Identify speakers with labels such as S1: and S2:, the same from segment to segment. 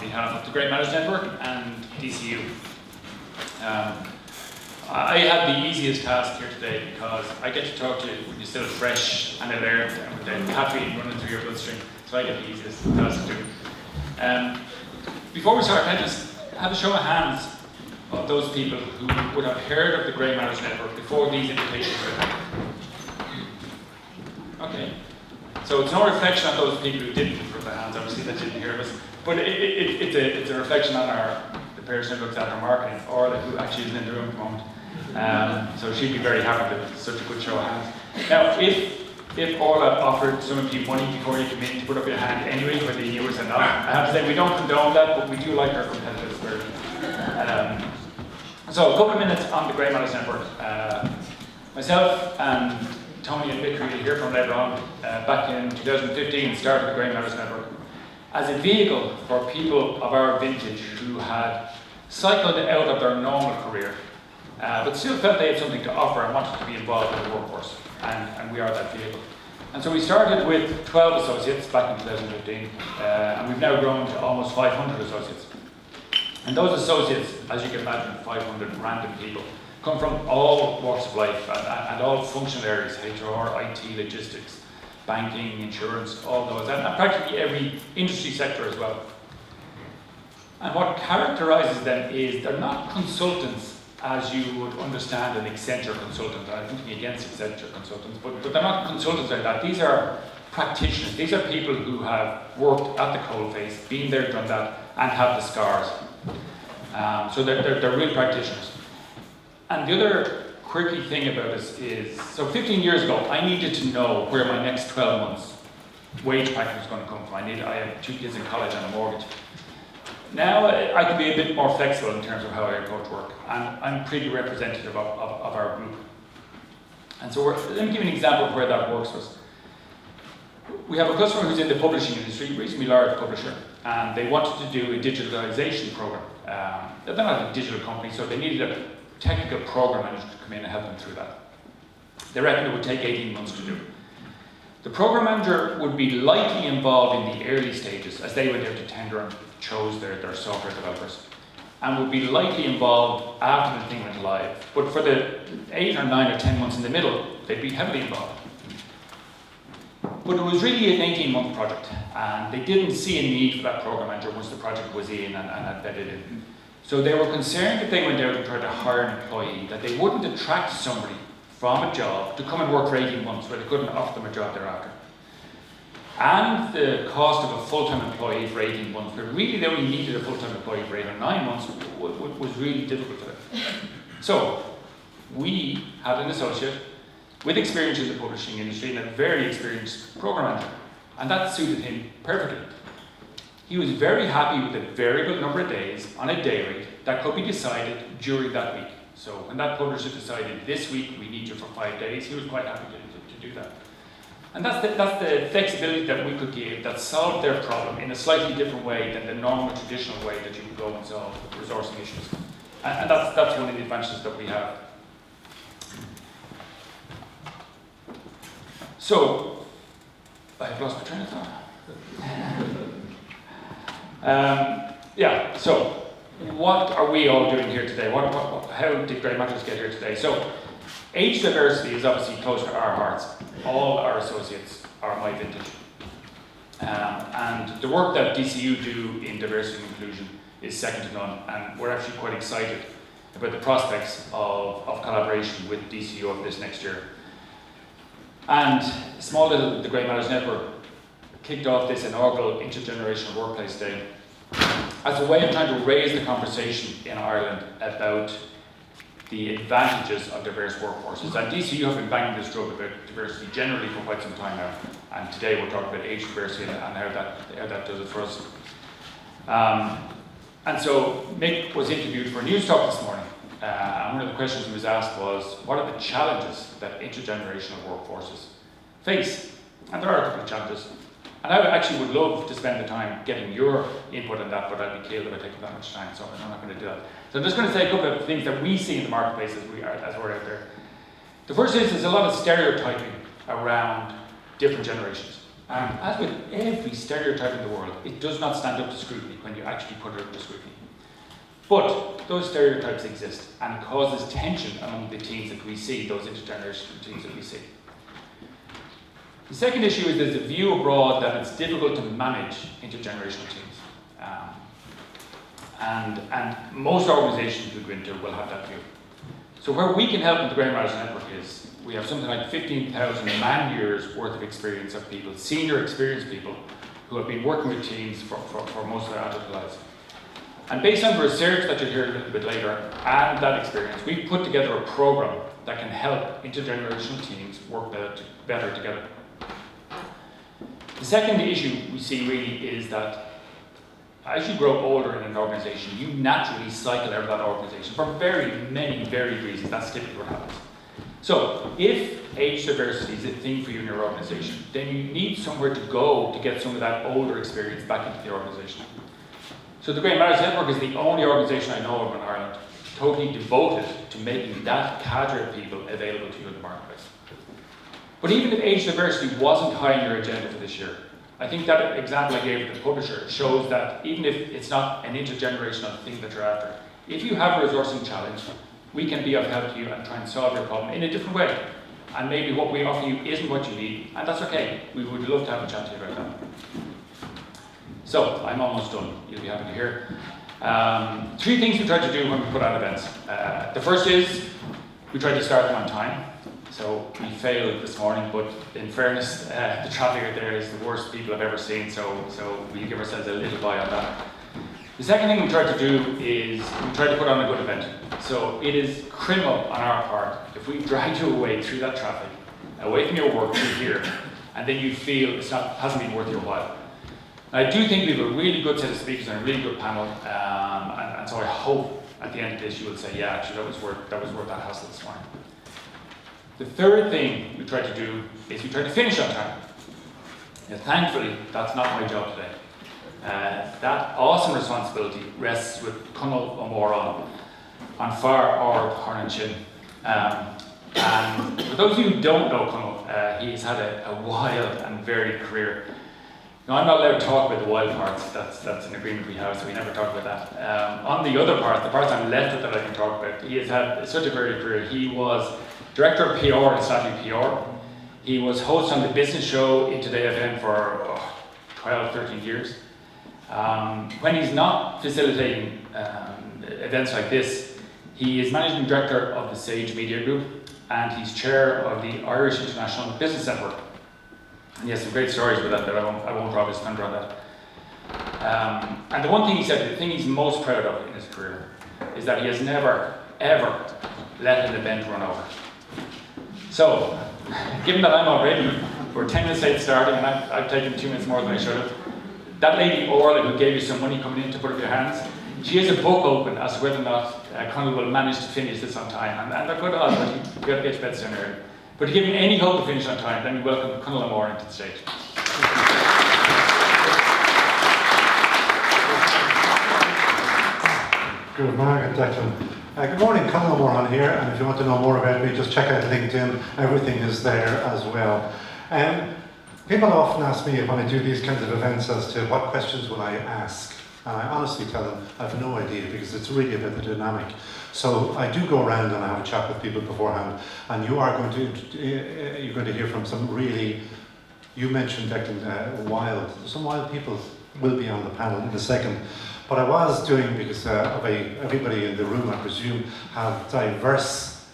S1: behalf of the Great Matters Network and DCU. I had the easiest task here today because I get to talk to you when you're still fresh and alert and with the caffeine running through your bloodstream, so I get the easiest task to do. Before we start, can I just have a show of hands of those people who would have heard of the Great Matters Network before these invitations were done? Okay. So it's no reflection on those people who didn't put their hands, obviously, that didn't hear of us, but it's a reflection on the person who looks at our marketing, or who actually isn't in the room at the moment. So she'd be very happy with such a good show of hands. Now, if Orla offered some of you money before you come in to put up your hand anyway, whether you knew us or not, I have to say we don't condone that, but we do like our competitive spirit. So a couple of minutes on the Great Matters Network. Myself and Tony and Vic, who you'll hear from later on, back in 2015 started the Great Matters Network as a vehicle for people of our vintage who had cycled out of their normal career, but still felt they had something to offer and wanted to be involved in the workforce, and we are that vehicle. And so we started with 12 associates back in 2015, and we've now grown to almost 500 associates. And those associates, as you can imagine, 500 random people, come from all walks of life and all functional areas: HR, IT, logistics, banking, insurance, all those, and practically every industry sector as well. And what characterises them is they're not consultants as you would understand an Accenture consultant. I'm thinking against Accenture consultants, but they're not consultants like that. These are practitioners. These are people who have worked at the coalface, been there, done that, and have the scars. So they're real practitioners. And the other quirky thing about us is, so 15 years ago, I needed to know where my next 12 months wage packet was going to come from. I have 2 kids in college and a mortgage. Now I can be a bit more flexible in terms of how I approach work, and I'm pretty representative of our group. And so let me give you an example of where that works for us. We have a customer who's in the publishing industry, reasonably large publisher, and they wanted to do a digitalization program. They're not a digital company, so they needed a technical program manager to come in and help them through that. They reckon it would take 18 months to do. The program manager would be likely involved in the early stages as they went out to tender and chose their software developers, and would be likely involved after the thing went live. But for the 8 or 9 or 10 months in the middle, they'd be heavily involved. But it was really an 18-month project, and they didn't see a need for that program manager once the project was in and had bedded in. So they were concerned if they went out and tried to hire an employee that they wouldn't attract somebody from a job to come and work for 18 months where they couldn't offer them a job thereafter. And the cost of a full-time employee for 18 months, where really they only needed a full-time employee for 8 or 9 months, was really difficult for them. So we had an associate with experience in the publishing industry and a very experienced program manager, and that suited him perfectly. He was very happy with a variable number of days on a day rate that could be decided during that week. So when that publisher decided, this week we need you for 5 days, he was quite happy to do that. And that's the flexibility that we could give that solved their problem in a slightly different way than the normal traditional way that you would go and solve resourcing issues. And that's one of the advantages that we have. So, I've lost my train of thought. So what are we all doing here today? How did Great Matters get here today? So, age diversity is obviously close to our hearts. All our associates are my vintage. And the work that DCU do in diversity and inclusion is second to none, and we're actually quite excited about the prospects of collaboration with DCU over this next year. And the Great Matters Network kicked off this inaugural Intergenerational Workplace Day as a way of trying to raise the conversation in Ireland about the advantages of diverse workforces. And DCU have been banging this drum about diversity generally for quite some time now, and today we're talking about age diversity and how that does it for us. And so Mick was interviewed for a news talk this morning, and one of the questions he was asked was, what are the challenges that intergenerational workforces face? And there are a couple of challenges. And I actually would love to spend the time getting your input on that, but I'd be killed if I take that much time, so I'm not going to do that. So I'm just going to say a couple of things that we see in the marketplace as we're out there. The first is there's a lot of stereotyping around different generations. As with every stereotype in the world, it does not stand up to scrutiny when you actually put it up to scrutiny. But those stereotypes exist, and it causes tension among the teams that we see, those intergenerational teams that we see. The second issue is there's a view abroad that it's difficult to manage intergenerational teams. And most organizations we go into will have that view. So where we can help in the Grey Matters Network is we have something like 15,000 man-years worth of experience of people, senior experienced people, who have been working with teams for most of their adult lives. And based on the research that you'll hear a little bit later, and that experience, we've put together a program that can help intergenerational teams work better together. The second issue we see really is that as you grow older in an organization, you naturally cycle out of that organization for very many varied reasons. That's typically what happens. So if age diversity is a thing for you in your organization, then you need somewhere to go to get some of that older experience back into the organization. So the Grey Matters Network is the only organization I know of in Ireland totally devoted to making that cadre of people available to you in the marketplace. But even if age diversity wasn't high on your agenda for this year, I think that example I gave to the publisher shows that even if it's not an intergenerational thing that you're after, if you have a resourcing challenge, we can be of help to you and try and solve your problem in a different way. And maybe what we offer you isn't what you need, and that's okay. We would love to have a chat to you about that. So, I'm almost done. You'll be happy to hear. 3 things we try to do when we put on events. The first is we try to start them on time. So we failed this morning, but in fairness, the traffic out there is the worst people I've ever seen, so we give ourselves a little buy on that. The second thing we try to do is we try to put on a good event. So it is criminal on our part if we drag you away through that traffic, away from your work to here, and then you feel hasn't been worth your while. And I do think we have a really good set of speakers and a really good panel, and so I hope at the end of this you will say, yeah, actually that was worth that hassle this morning. The third thing we try to do is we try to finish on time. Now, thankfully, that's not my job today. That awesome responsibility rests with Conal O'Moore on far or Hornanchin. And for those of you who don't know Conal, he's had a wild and varied career. Now, I'm not allowed to talk about the wild parts, that's an agreement we have, so we never talk about that. On the other parts, the parts I'm left with that I can talk about, he has had such a varied career. He was Director of PR at Saturday PR. He was host on the business show in Today FM for 12, 13 years. When he's not facilitating events like this, he is Managing Director of the Sage Media Group, and he's Chair of the Irish International Business Network. And he has some great stories about that, but I won't drop his thunder on that. And the one thing he said, the thing he's most proud of in his career, is that he has never, ever let an event run over. So, given that I'm already, we're 10 minutes late starting, and I've taken 2 minutes more than I should have, that lady Orla who gave you some money coming in to put up your hands, she has a book open as to whether or not Conal will manage to finish this on time. And they're good odds, but you've got to get your bed down early. But to give you any hope to finish on time, then we welcome Conal O'Moore into the stage.
S2: Good morning, Declan. Good morning, Conal O'Moore here, and if you want to know more about me, just check out LinkedIn. Everything is there as well. People often ask me when I do these kinds of events as to what questions will I ask. And I honestly tell them I have no idea, because it's really about the dynamic. So I do go around and I have a chat with people beforehand, and you're going to hear from some really, you mentioned Declan, some wild people will be on the panel in a second. But I was doing, because everybody in the room, I presume, have diverse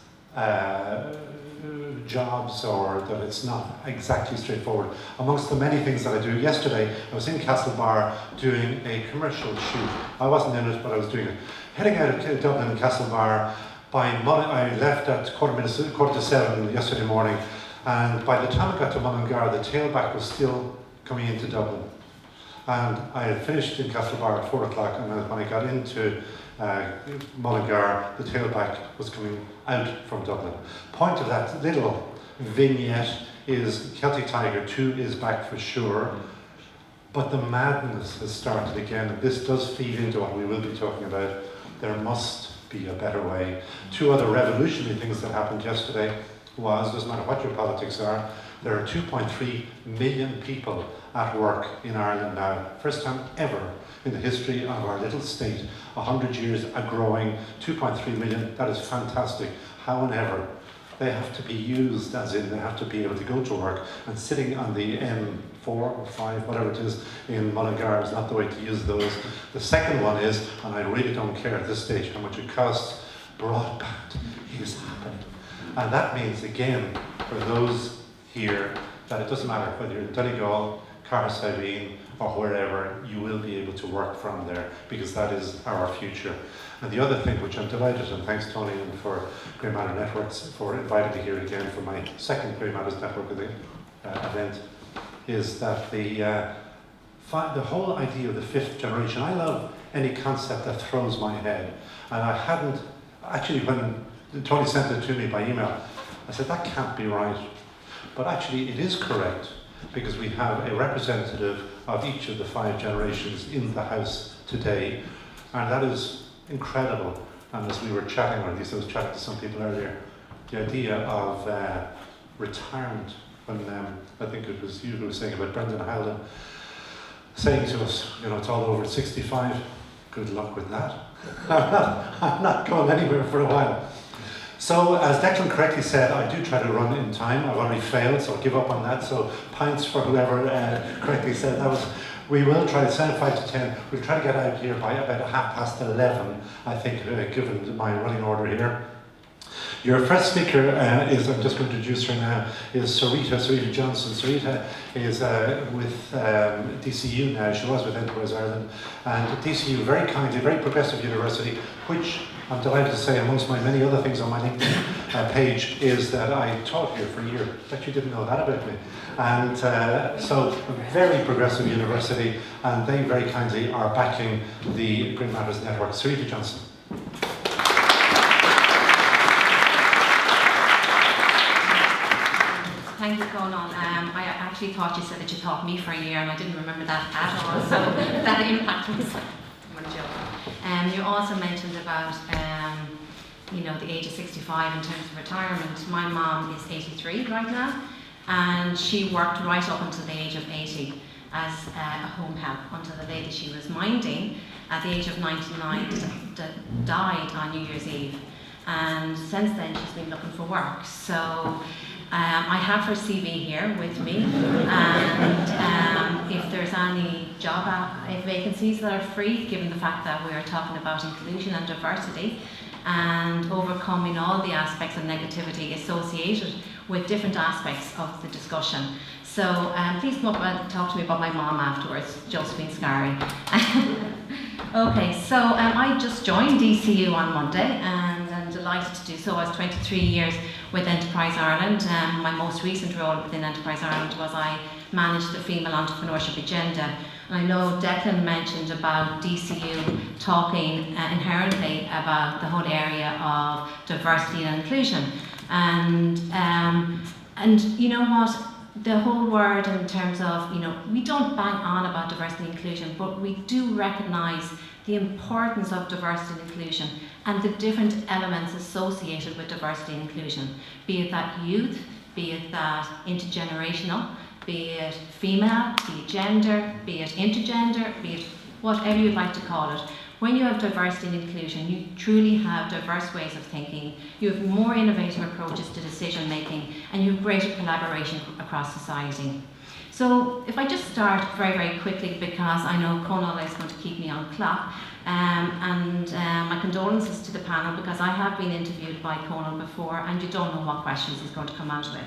S2: jobs, or that it's not exactly straightforward. Amongst the many things that I do, yesterday I was in Castlebar doing a commercial shoot. I wasn't in it, but I was doing it. Heading out of Dublin and Castlebar, I left at quarter to 7 yesterday morning, and by the time I got to Mullingar, the tailback was still coming into Dublin. And I had finished in Castlebar at 4 o'clock, and when I got into Mullingar, the tailback was coming out from Dublin. Point of that little vignette is Celtic Tiger 2 is back for sure, but the madness has started again, and this does feed into what we will be talking about. There must be a better way. 2 other revolutionary things that happened yesterday doesn't matter what your politics are, There are 2.3 million people at work in Ireland now. First time ever in the history of our little state. 100 years a growing, 2.3 million, that is fantastic. However, they have to be used, as in they have to be able to go to work, and sitting on the M4 or 5, whatever it is, in Mullingar is not the way to use those. The second one is, and I really don't care at this stage how much it costs, broadband is happening. And that means, again, for those here, that it doesn't matter whether you're in Donegal, Carsiveen, or wherever, you will be able to work from there, because that is our future. And the other thing, which I'm delighted, and thanks Tony and for Grey Matter Networks for inviting me here again for my second Grey Matters Network event, is that the whole idea of the fifth generation, I love any concept that throws my head. And I hadn't, actually when Tony sent it to me by email, I said that can't be right. But actually it is correct, because we have a representative of each of the 5 generations in the House today, and that is incredible. And as we were chatting, or at least I was chatting to some people earlier, the idea of retirement, when I think it was you who was saying about Brendan Howlin saying to us, you know, it's all over at 65, good luck with that. I'm not going anywhere for a while. So, as Declan correctly said, I do try to run in time. I've already failed, so I'll give up on that. So, pints for whoever correctly said that was. We will try to send 5 to 10. We'll try to get out here by about 11:30, I think, given my running order here. Your first speaker is, I'm just going to introduce her now, is Sarita Johnson. Sarita is with DCU now. She was with Enterprise Ireland. And DCU, very kindly, very progressive university, which I'm delighted to say, amongst my many other things on my LinkedIn page, is that I taught here for a year. Bet you didn't know that about me. And so, a very progressive university, and they very kindly are backing the Grey Matters Network. Sarita Johnson.
S3: Thank you, Conan. I actually thought you said that you taught me for a year, and I didn't remember that at all, so that impacted me. I'm going to joke. You also mentioned about you know, the age of 65 in terms of retirement. My mom is 83 right now, and she worked right up until the age of 80 as a home help until the lady she was minding at the age of 99 died on New Year's Eve. And since then she's been looking for work. So I have her CV here with me, and if there's any vacancies that are free, given the fact that we are talking about inclusion and diversity and overcoming all the aspects of negativity associated with different aspects of the discussion. So please come up and talk to me about my mom afterwards, Josephine Scarry. Okay, so I just joined DCU on Monday, and I'm delighted to do so. I was 23 years with Enterprise Ireland. My most recent role within Enterprise Ireland was I managed the female entrepreneurship agenda. And I know Declan mentioned about DCU talking inherently about the whole area of diversity and inclusion. And you know what? The whole word in terms of, you know, we don't bang on about diversity and inclusion, but we do recognise the importance of diversity and inclusion and the different elements associated with diversity and inclusion, be it that youth, be it that intergenerational, be it female, be it gender, be it intergender, be it whatever you'd like to call it. When you have diversity and inclusion, you truly have diverse ways of thinking, you have more innovative approaches to decision making, and you have greater collaboration across society. So if I just start very, very quickly, because I know Conal is going to keep me on clock, my condolences to the panel, because I have been interviewed by Conal before, and you don't know what questions he's going to come out with.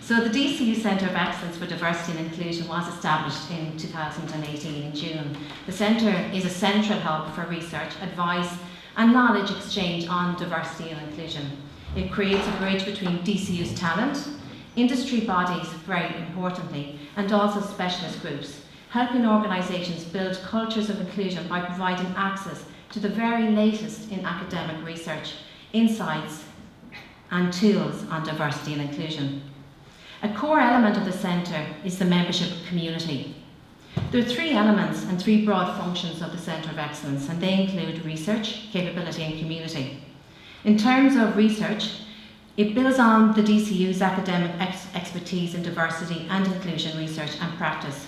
S3: So the DCU Centre of Excellence for Diversity and Inclusion was established in 2018 in June. The centre is a central hub for research, advice and knowledge exchange on diversity and inclusion. It creates a bridge between DCU's talent, industry bodies, very importantly, and also specialist groups, helping organisations build cultures of inclusion by providing access to the very latest in academic research, insights and tools on diversity and inclusion. A core element of the centre is the membership community. There are 3 elements and 3 broad functions of the Centre of Excellence, and they include research, capability and community. In terms of research, It builds on the DCU's academic expertise in diversity and inclusion research and practice,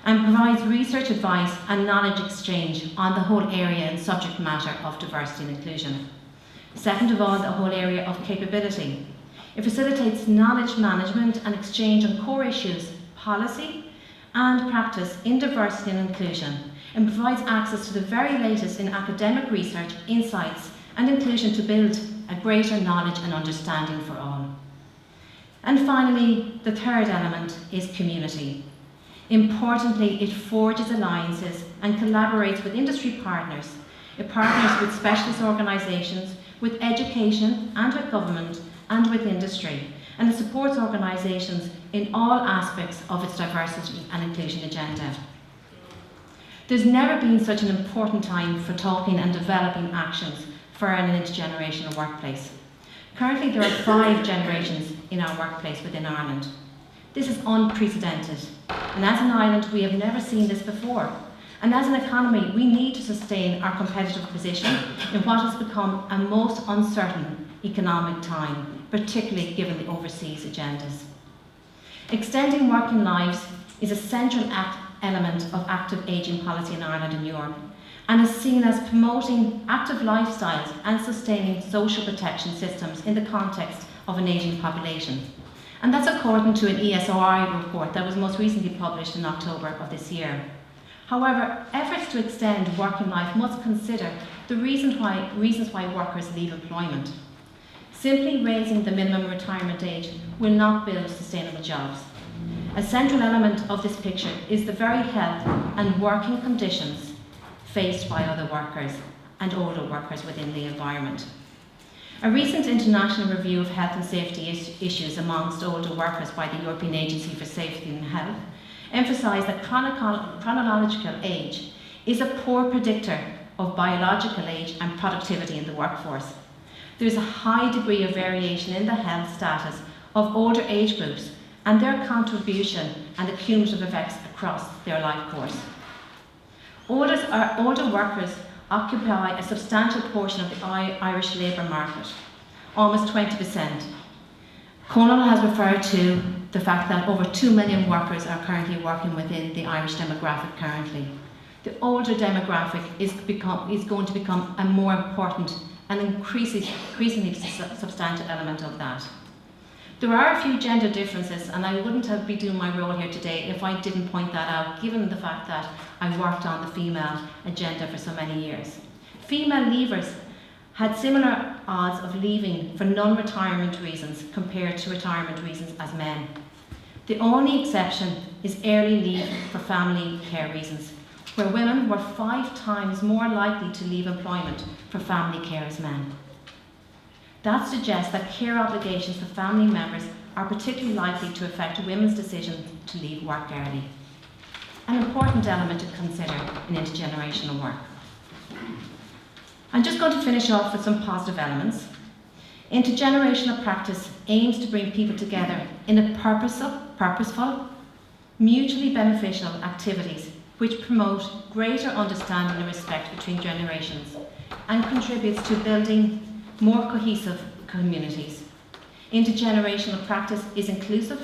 S3: and provides research advice and knowledge exchange on the whole area and subject matter of diversity and inclusion. Second of all, the whole area of capability. It facilitates knowledge management and exchange on core issues, policy and practice in diversity and inclusion, and provides access to the very latest in academic research, insights and inclusion to build a greater knowledge and understanding for all. And finally, the third element is community. Importantly, it forges alliances and collaborates with industry partners. It partners with specialist organisations, with education and with government and with industry, and it supports organisations in all aspects of its diversity and inclusion agenda. There's never been such an important time for talking and developing actions for an intergenerational workplace. Currently, there are 5 generations in our workplace within Ireland. This is unprecedented, and as an island, we have never seen this before. And as an economy, we need to sustain our competitive position in what has become a most uncertain economic time, particularly given the overseas agendas. Extending working lives is a central element of active ageing policy in Ireland and Europe, and is seen as promoting active lifestyles and sustaining social protection systems in the context of an ageing population. And that's according to an ESRI report that was most recently published in October of this year. However, efforts to extend working life must consider the reasons why workers leave employment. Simply raising the minimum retirement age will not build sustainable jobs. A central element of this picture is the very health and working conditions faced by other workers and older workers within the environment. A recent international review of health and safety issues amongst older workers by the European Agency for Safety and Health emphasised that chronological age is a poor predictor of biological age and productivity in the workforce. There is a high degree of variation in the health status of older age groups and their contribution and the cumulative effects across their life course. Older workers occupy a substantial portion of the Irish labour market, almost 20%. Conal has referred to the fact that over 2 million workers are currently working within the Irish demographic currently. The older demographic is going to become a more important and increasingly substantial element of that. There are a few gender differences, and I wouldn't have been doing my role here today if I didn't point that out, given the fact that I worked on the female agenda for so many years. Female leavers had similar odds of leaving for non-retirement reasons compared to retirement reasons as men. The only exception is early leave for family care reasons, where women were 5 times more likely to leave employment for family care as men. That suggests that care obligations for family members are particularly likely to affect women's decision to leave work early. An important element to consider in intergenerational work. I'm just going to finish off with some positive elements. Intergenerational practice aims to bring people together in a purposeful, mutually beneficial activities which promote greater understanding and respect between generations and contributes to building more cohesive communities. Intergenerational practice is inclusive.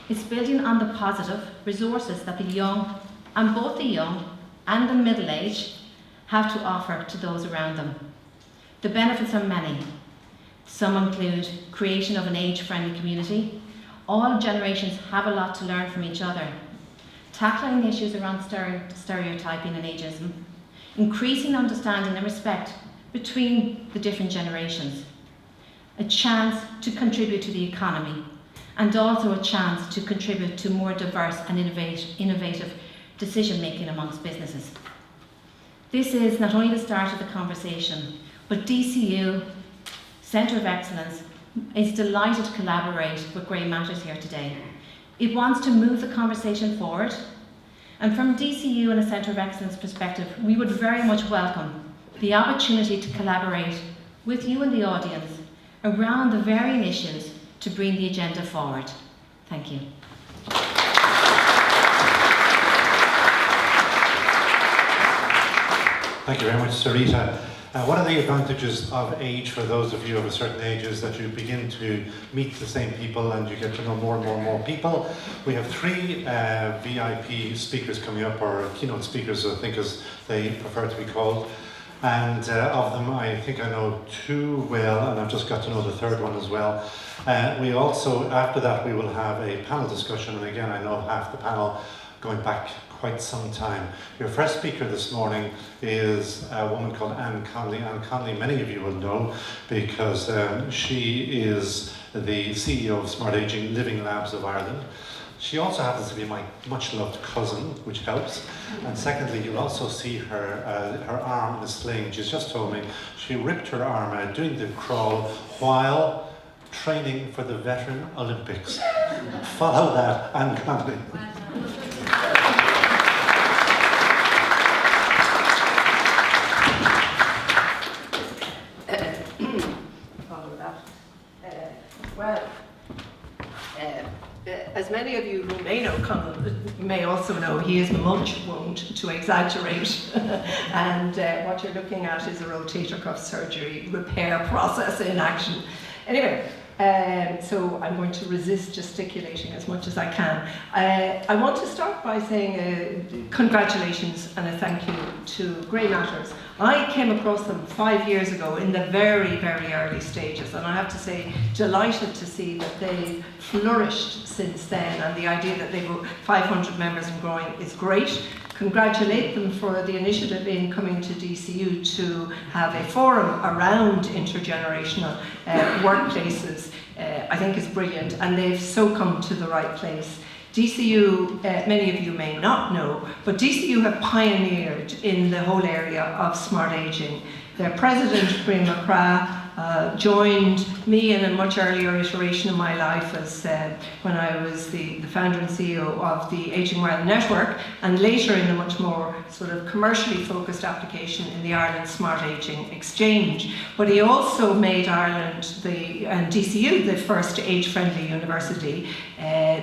S3: It's building on the positive resources that the young, and both the young and the middle-aged, have to offer to those around them. The benefits are many. Some include creation of an age-friendly community. All generations have a lot to learn from each other. Tackling issues around stereotyping and ageism. Increasing understanding and respect between the different generations. A chance to contribute to the economy, and also a chance to contribute to more diverse and innovative decision-making amongst businesses. This is not only the start of the conversation, but DCU, Centre of Excellence, is delighted to collaborate with Grey Matters here today. It wants to move the conversation forward, and from DCU and a Centre of Excellence perspective, we would very much welcome the opportunity to collaborate with you and the audience around the varying issues to bring the agenda forward. Thank you.
S2: Thank you very much, Sarita. One of the advantages of age for those of you of a certain age is that you begin to meet the same people and you get to know more and more and more people. We have 3 VIP speakers coming up, or keynote speakers I think as they prefer to be called. And of them I think I know 2 well, and I've just got to know the 3rd one as well. We also, after that, we will have a panel discussion, and again I know half the panel going back quite some time. Your first speaker this morning is a woman called Anne Conley. Anne Conley, many of you will know because she is the CEO of Smart Aging Living Labs of Ireland. She also happens to be my much-loved cousin, which helps. And secondly, you'll also see her her arm in a sling. She's just told me she ripped her arm out doing the crawl while training for the Veteran Olympics. Follow that, Anne Conley.
S4: As many of you who may know Conal may also know, he is much wont to exaggerate. And what you're looking at is a rotator cuff surgery repair process in action. Anyway, so I'm going to resist gesticulating as much as I can. I want to start by saying congratulations and a thank you to Grey Matters. I came across them 5 years ago in the very, very early stages, and I have to say, delighted to see that they've flourished since then, and the idea that they've 500 members and growing is great. Congratulate them for the initiative in coming to DCU to have a forum around intergenerational workplaces. I think is brilliant, and they've so come to the right place. DCU, many of you may not know, but DCU have pioneered in the whole area of smart aging. Their president, Graham McCrath, joined me in a much earlier iteration of my life as when I was the founder and CEO of the Aging Well Network, and later in a much more sort of commercially focused application in the Ireland Smart Aging Exchange. But he also made Ireland and DCU the first age-friendly university,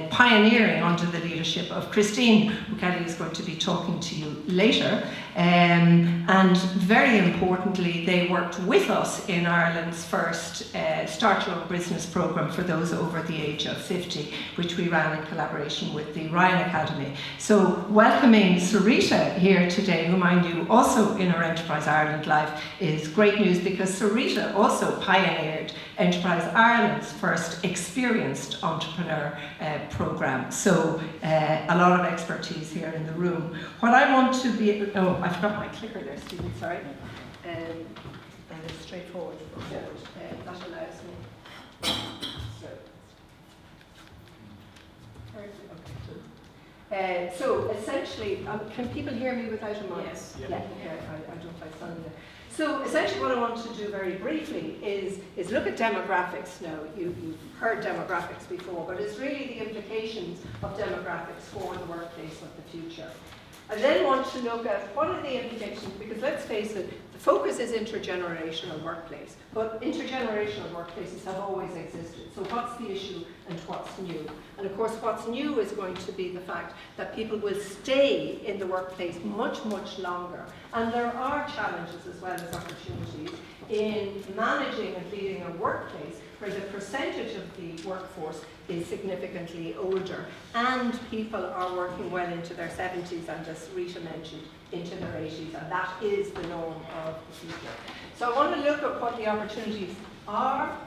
S4: pioneering under the leadership of Christine, who Kelly is going to be talking to you later. And very importantly, they worked with us in Ireland's first Start Your Own Business programme for those over the age of 50, which we ran in collaboration with the Ryan Academy. So welcoming Sarita here today, whom I knew also in our Enterprise Ireland life, is great news, because Sarita also pioneered Enterprise Ireland's first experienced entrepreneur programme. So a lot of expertise here in the room. What I want to be, oh, I forgot my clicker there, Stephen, sorry. And it's straightforward, so that allows me. So essentially, can people hear me without a mic?
S1: Yes.
S4: Yeah, I don't like sounding there. So essentially what I want to do very briefly is look at demographics now. You've heard demographics before, but it's really the implications of demographics for the workplace of the future. I then want to look at what are the implications, because let's face it, the focus is intergenerational workplace, but intergenerational workplaces have always existed. So what's the issue and what's new? And of course what's new is going to be the fact that people will stay in the workplace much, much longer. And there are challenges as well as opportunities in managing and leading a workplace where the percentage of the workforce is significantly older and people are working well into their 70s and, as Rita mentioned, into their 80s, and that is the norm of the future. So I want to look at what the opportunities are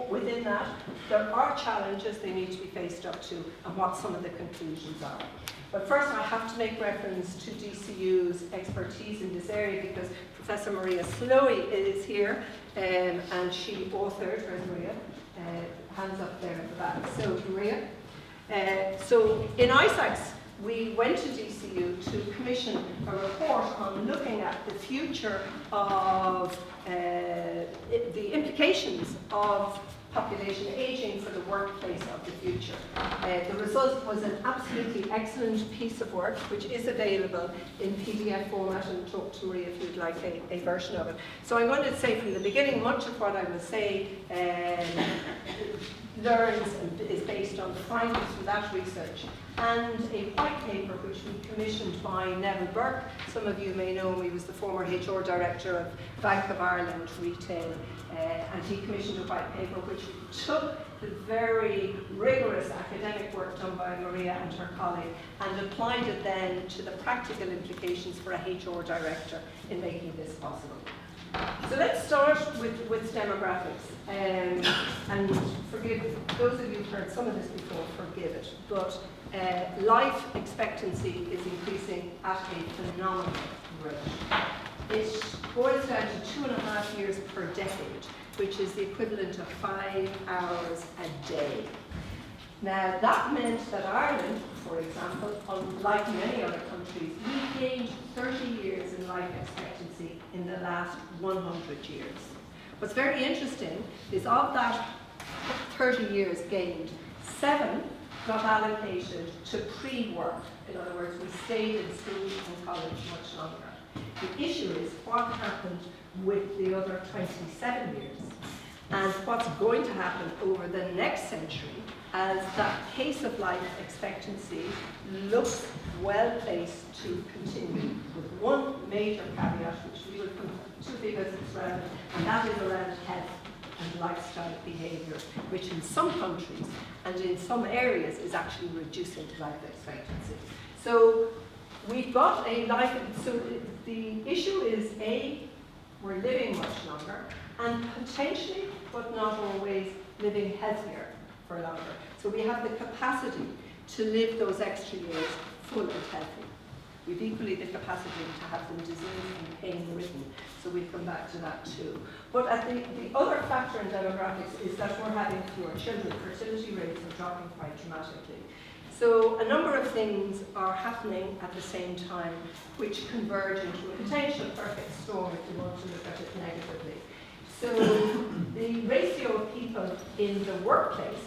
S4: within that. There are challenges they need to be faced up to and what some of the conclusions are. But first I have to make reference to DCU's expertise in this area, because Professor Maria Slowey is here and she authored, where's Maria? Hands up there at the back. So Maria. So in ISACs, we went to DCU to commission a report on looking at the future of the implications of population ageing for the workplace of the future. The result was an absolutely excellent piece of work, which is available in PDF format, and talk to Maria if you'd like a version of it. So I'm going to say from the beginning, much of what I will say is based on the findings from that research, and a white paper which we commissioned by Neville Burke. Some of you may know him, he was the former HR director of Bank of Ireland Retail, and he commissioned a white paper which took the very rigorous academic work done by Maria and her colleague and applied it then to the practical implications for a HR director in making this possible. So let's start with demographics, and forgive those of you who've heard some of this before, forgive it, but life expectancy is increasing at a phenomenal rate. It boils down to 2.5 years per decade, which is the equivalent of 5 hours a day. Now, that meant that Ireland, for example, unlike many other countries, we gained 30 years in life expectancy in the last 100 years. What's very interesting is of that 30 years gained, 7 got allocated to pre-work. In other words, we stayed in school and college much longer. The issue is what happened with the other 27 years, and what's going to happen over the next century as that pace of life expectancy looks well placed to continue, with one major caveat which we will come to because it's relevant, and that is around health and lifestyle behaviour, which in some countries and in some areas is actually reducing life expectancy. So we've got a life, so the issue is A, we're living much longer, and potentially, but not always, living healthier for longer. So we have the capacity to live those extra years full and healthy. We've equally the capacity to have them disease and pain-ridden, so we'll come back to that too. But the other factor in demographics is that we're having fewer children. Fertility rates are dropping quite dramatically. So a number of things are happening at the same time which converge into a potential perfect storm if you want to look at it negatively. So the ratio of people in the workplace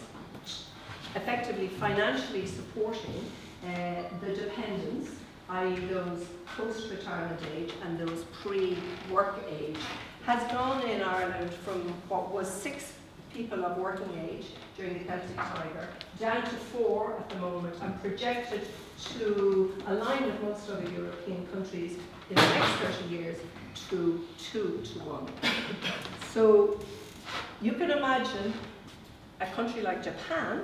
S4: effectively financially supporting the dependents, i.e. those post-retirement age and those pre-work age, has gone in Ireland from what was 6 people of working age during the Celtic Tiger down to 4 at the moment, and projected to align with most other European countries in the next 30 years to 2 to 1. So you can imagine a country like Japan,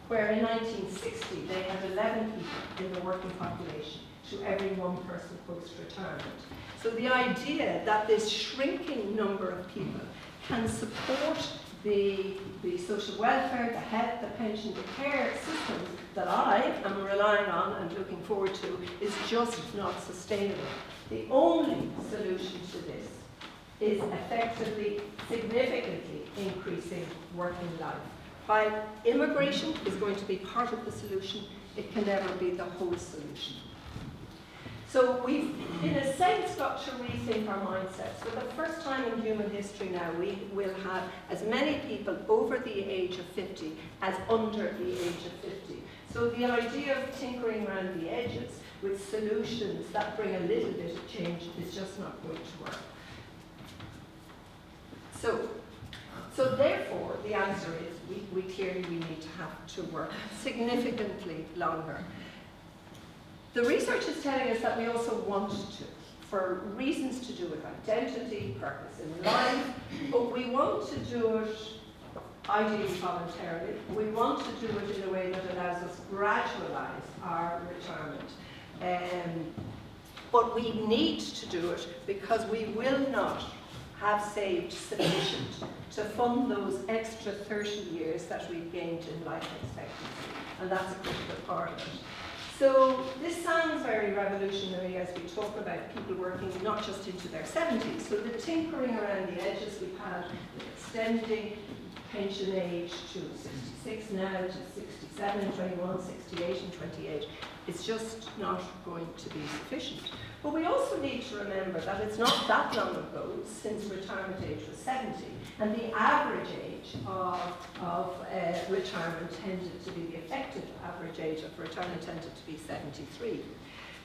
S4: where in 1960 they had 11 people in the working population to every 1 person post-retirement. So the idea that this shrinking number of people can support the social welfare, the health, the pension, the care systems that I am relying on and looking forward to is just not sustainable. The only solution to this is effectively, significantly increasing working life. While immigration is going to be part of the solution, it can never be the whole solution. So we've, in a sense, got to rethink our mindsets. For the first time in human history now, we will have as many people over the age of 50 as under the age of 50. So the idea of tinkering around the edges with solutions that bring a little bit of change is just not going to work. So therefore, the answer is we clearly need to have to work significantly longer. The research is telling us that we also want to, for reasons to do with identity, purpose in life, but we want to do it ideally voluntarily. We want to do it in a way that allows us to gradualize our retirement. But we need to do it because we will not have saved sufficient to fund those extra 30 years that we've gained in life expectancy, and that's a critical part of it. So this sounds very revolutionary as we talk about people working not just into their 70s. So the tinkering around the edges we've had, with extending pension age to 66 now, to 67, 21, 68 and 28, it's just not going to be sufficient. But we also need to remember that it's not that long ago since retirement age was 70, and the average age of retirement tended to be, the effective average age of retirement tended to be 73.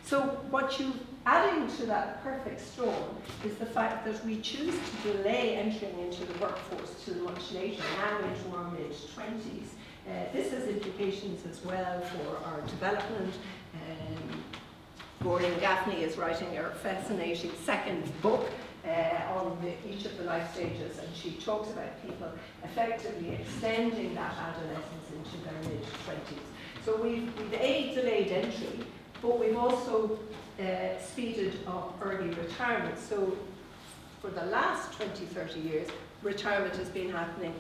S4: So what you adding to that perfect storm is the fact that we choose to delay entering into the workforce till much later, now into our mid-20s. This has implications as well for our development. Maureen Gaffney is writing a fascinating second book on each of the life stages, and she talks about people effectively extending that adolescence into their mid-20s. So we've delayed entry, but we've also speeded up early retirement. So for the last 20, 30 years, retirement has been happening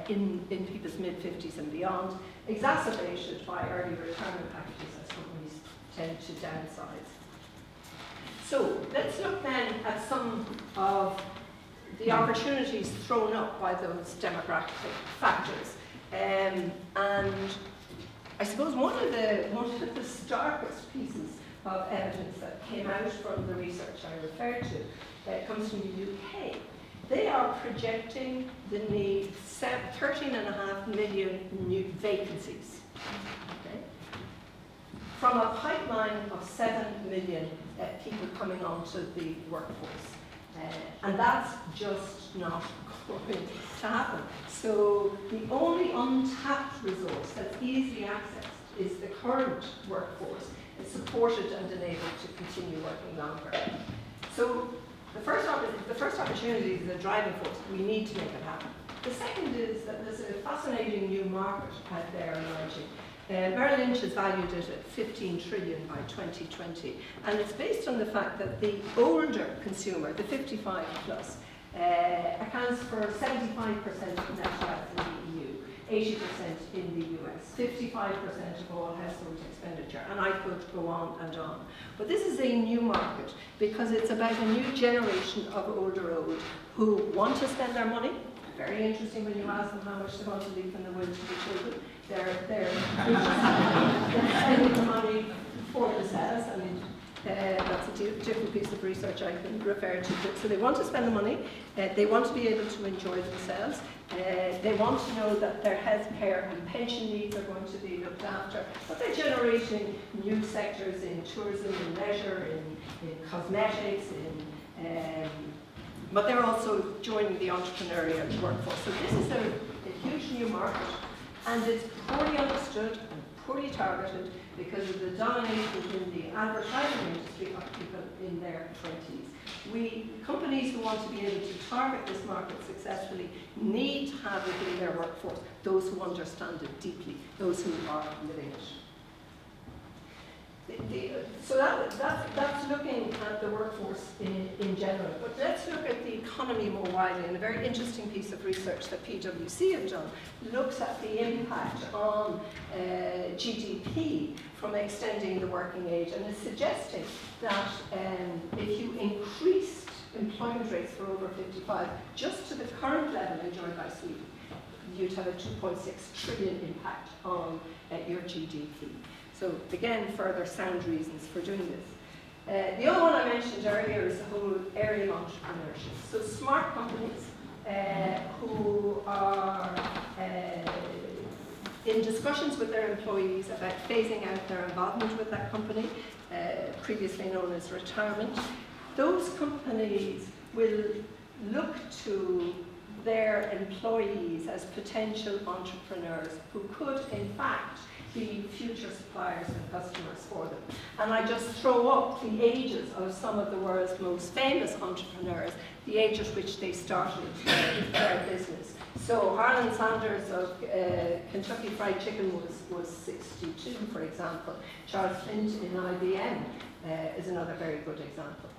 S4: in people's mid-50s and beyond, exacerbated by early retirement packages as companies tend to downsize. So let's look then at some of the opportunities thrown up by those demographic factors. And I suppose one of the starkest pieces of evidence that came out from the research I referred to comes from the UK. They are projecting the need 13.5 million new vacancies, okay, from a pipeline of 7 million people coming onto the workforce. And that's just not going to happen. So the only untapped resource that's easily accessed is the current workforce. It's supported and enabled to continue working longer. So the first opportunity is the driving force. We need to make it happen. The second is that there's a fascinating new market out there emerging. Merrill Lynch has valued it at 15 trillion by 2020, and it's based on the fact that the older consumer, the 55 plus, accounts for 75% of net wealth in the EU, 80% in the US, 55% of all household expenditure, and I could go on and on. But this is a new market because it's about a new generation of older who want to spend their money. Very interesting when you ask them how much they want to leave in the will to the children. They're spending the money for themselves. I mean, that's a different piece of research I can refer to. So they want to spend the money, they want to be able to enjoy themselves, they want to know that their health care and pension needs are going to be looked after, but they're generating new sectors in tourism, in leisure, in cosmetics, but they're also joining the entrepreneurial workforce. So this is a huge new market, and it's poorly understood and poorly targeted because of the domination in the advertising industry of people in their 20s. Companies who want to be able to target this market successfully need to have within their workforce those who understand it deeply, those who are living it. So that's looking at the workforce in general. But let's look at the economy more widely. And a very interesting piece of research that PwC have done looks at the impact on GDP from extending the working age, and is suggesting that if you increased employment rates for over 55 just to the current level enjoyed by Sweden, you'd have a 2.6 trillion impact on your GDP. So again, further sound reasons for doing this. The other one I mentioned earlier is the whole area of entrepreneurship. So smart companies who are in discussions with their employees about phasing out their involvement with that company, previously known as retirement. Those companies will look to their employees as potential entrepreneurs who could, in fact, be future suppliers and customers for them. And I just throw up the ages of some of the world's most famous entrepreneurs, the age at which they started their business. So Harlan Sanders of Kentucky Fried Chicken was 62, for example. Charles Flint in IBM is another very good example.